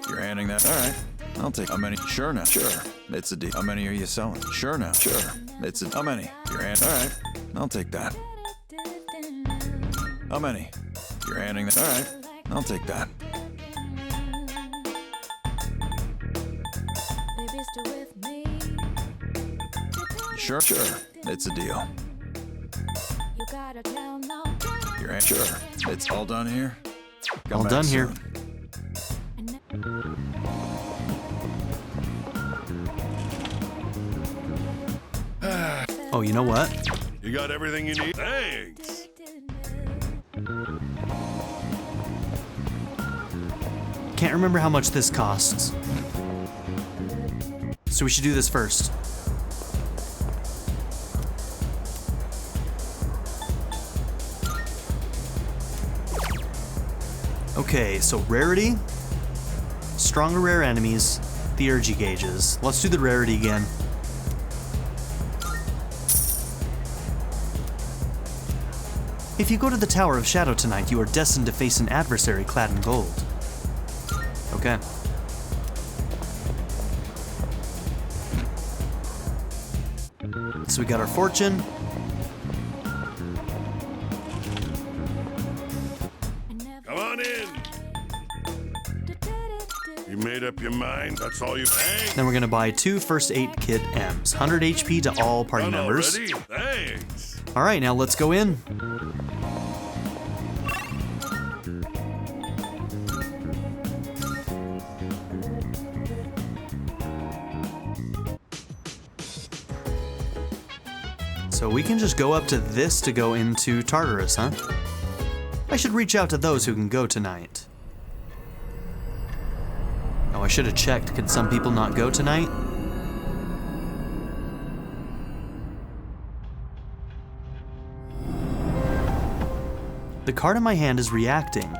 S12: You're handing that? All right. I'll take how many? Sure now. Sure. It's a deal. How many are you selling? Sure now. Sure. It's a. How many? You're handing. All right. I'll take that. How many? You're handing that. All right. I'll take that. Sure, it's a deal. You're sure it's all done here? Come
S1: All
S12: back
S1: done
S12: soon.
S1: here. Oh, you know what?
S13: You got everything you need? Thanks.
S1: Can't remember how much this costs. So we should do this first. Okay, so rarity, stronger rare enemies, theurgy gauges. Let's do the rarity again. If you go to the Tower of Shadow tonight, you are destined to face an adversary clad in gold. Okay. So we got our fortune.
S13: Come on in. You made up your mind? That's all you think?
S1: Then we're gonna buy 2 first aid kit M's. 100 HP to all party
S13: Done
S1: members.
S13: already? Thanks.
S1: All right, now let's go in. So we can just go up to this to go into Tartarus, huh? I should reach out to those who can go tonight. Oh, I should have checked. Can some people not go tonight? The card in my hand is reacting.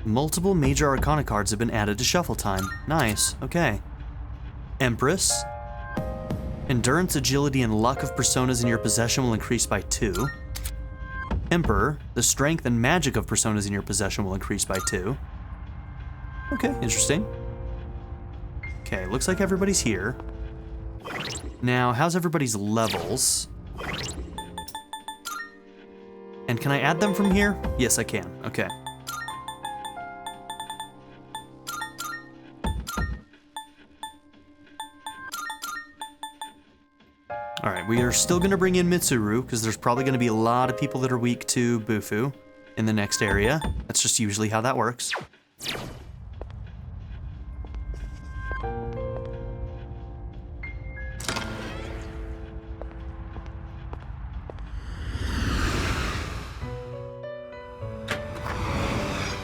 S1: Multiple major arcana cards have been added to shuffle time. Nice, okay. Empress. Endurance, agility, and luck of personas in your possession will increase by 2. Emperor. The strength and magic of personas in your possession will increase by 2. Okay, interesting. Okay, looks like everybody's here. Now, how's everybody's levels? And can I add them from here? Yes, I can. Okay. All right, we are still gonna bring in Mitsuru because there's probably gonna be a lot of people that are weak to Bufu in the next area. That's just usually how that works.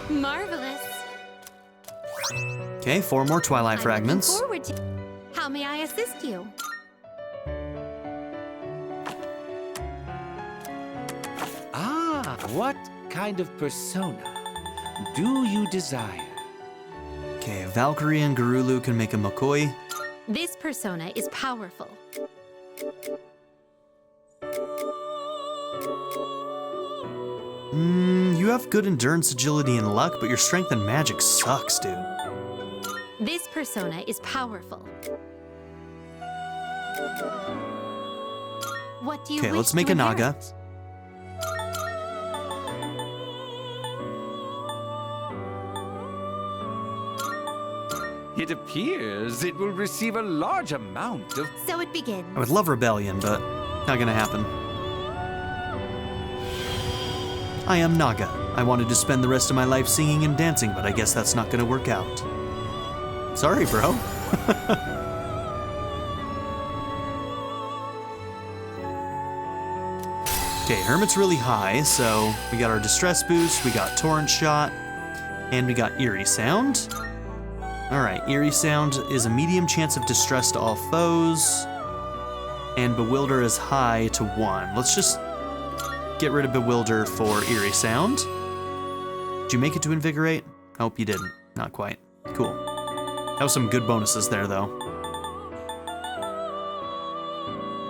S2: Marvelous.
S1: Okay, 4 more Twilight fragments.
S2: I'm looking forward to. How may I assist you?
S3: Ah, what kind of persona do you desire?
S1: Okay, Valkyrie and Garulu can make a Mokoi.
S2: This persona is powerful.
S1: You have good endurance, agility, and luck, but your strength and magic sucks, dude.
S2: This persona is powerful. What do you
S1: Okay,
S2: wish
S1: let's make
S2: to
S1: a Naga.
S2: inherit?
S3: It appears it will receive a large amount of...
S2: So it begins.
S1: I would love Rebellion, but not gonna happen. I am Naga. I wanted to spend the rest of my life singing and dancing, but I guess that's not gonna work out. Sorry, bro. Okay, Hermit's really high, so we got our Distress Boost, we got Torrent Shot, and we got Eerie Sound. Alright, Eerie Sound is a medium chance of distress to all foes, and Bewilder is high to 1. Let's just get rid of Bewilder for Eerie Sound. Did you make it to Invigorate? Hope you didn't. Not quite. Cool. That was some good bonuses there, though.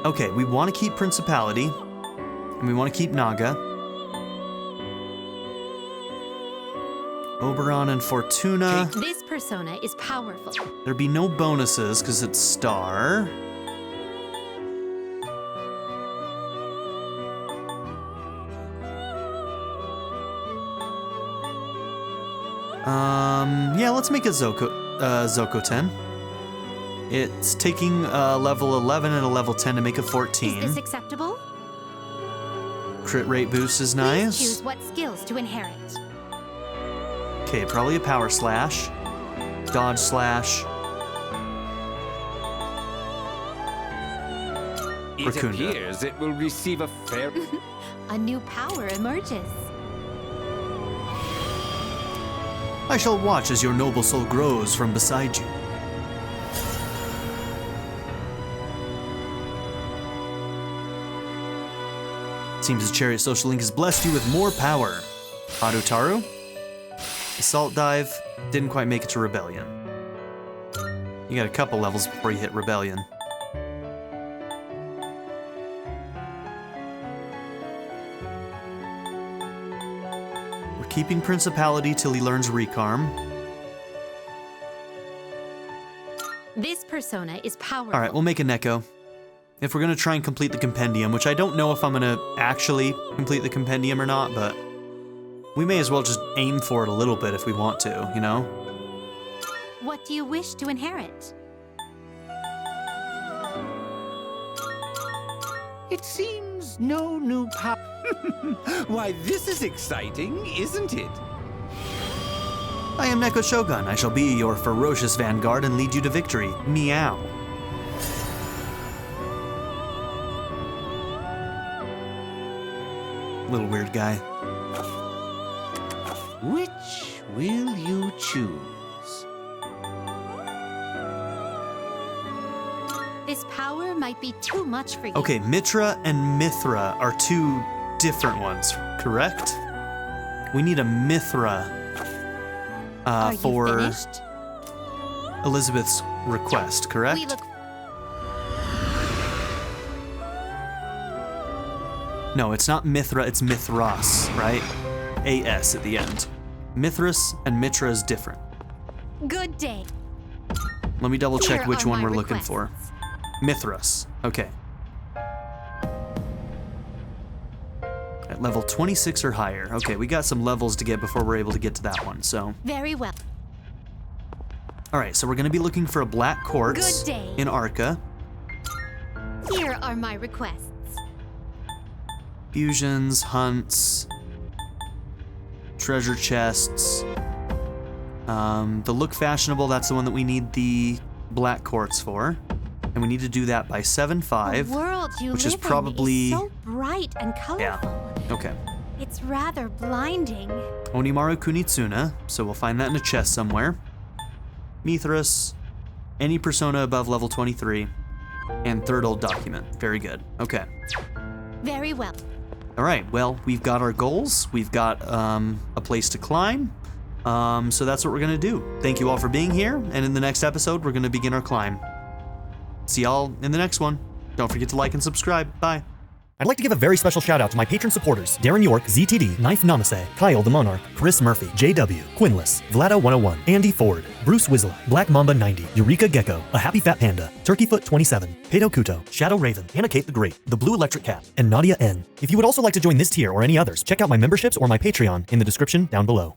S1: Okay, we want to keep Principality, and we want to keep Naga. Oberon and Fortuna.
S2: This persona is powerful.
S1: There'd be no bonuses because it's Star. Yeah, let's make it Zoko 10. It's taking a level 11 and a level 10 to make it 14.
S2: Is this acceptable?
S1: Crit rate boost is
S2: Please
S1: nice.
S2: choose what skills to inherit.
S1: Okay, probably a power slash. Dodge slash.
S3: It appears it will receive a fair...
S2: A new power emerges.
S1: I shall watch as your noble soul grows from beside you. Seems the Chariot Social Link has blessed you with more power. Harutaru? Assault Dive didn't quite make it to Rebellion. You got a couple levels before you hit Rebellion. We're keeping Principality till he learns Recarm.
S2: This persona is powerful.
S1: Alright, we'll make a Neko. If we're gonna try and complete the compendium, which I don't know if I'm gonna actually complete the compendium or not, but we may as well just aim for it a little bit if we want to, you know?
S2: What do you wish to inherit?
S3: It seems no new power. Why, this is exciting, isn't it?
S1: I am Neko Shogun. I shall be your ferocious vanguard and lead you to victory. Meow. Little weird guy.
S3: Which will you choose?
S2: This power might be too much for you.
S1: Okay, Mitra and Mithra are two different ones, correct? We need a Mithra
S2: Are you
S1: for
S2: finished?
S1: Elizabeth's request, correct?
S2: We look.
S1: No, it's not Mithra, it's Mithras, right? AS at the end. Mithras and Mitra is different.
S2: Good day.
S1: Let me double check
S2: Here
S1: which
S2: are
S1: one
S2: my
S1: we're looking for. Mithras, okay. At level 26 or higher. Okay, we got some levels to get before we're able to get to that one, so.
S2: Very well.
S1: All right, so we're gonna be looking for a black quartz
S2: Good day.
S1: in Arca.
S2: Here are my requests.
S1: Fusions, hunts, treasure chests. The look fashionable, that's the one that we need the black quartz for. And we need to do that by 7.5,
S2: The world you
S1: which
S2: live
S1: is probably...
S2: in is so bright and colorful.
S1: Yeah, okay.
S2: It's rather blinding.
S1: Onimaru Kunitsuna, so we'll find that in a chest somewhere. Mithras, any persona above level 23, and third old document. Very good, okay.
S2: Very well.
S1: All right, well, we've got our goals. We've got a place to climb. So that's what we're gonna do. Thank you all for being here, and in the next episode, we're gonna begin our climb. See y'all in the next one. Don't forget to like and subscribe. Bye.
S15: I'd like to give a very special shout out to my patron supporters, Darren York, ZTD, Knife Namaste, Kyle the Monarch, Chris Murphy, JW, Quinless, Vlado101, Andy Ford, Bruce Whistler, Black Mamba 90, Eureka Gecko, A Happy Fat Panda, Turkeyfoot 27, Pedo Kuto, Shadow Raven, Hannah Kate the Great, The Blue Electric Cat, and Nadia N. If you would also like to join this tier or any others, check out my memberships or my Patreon in the description down below.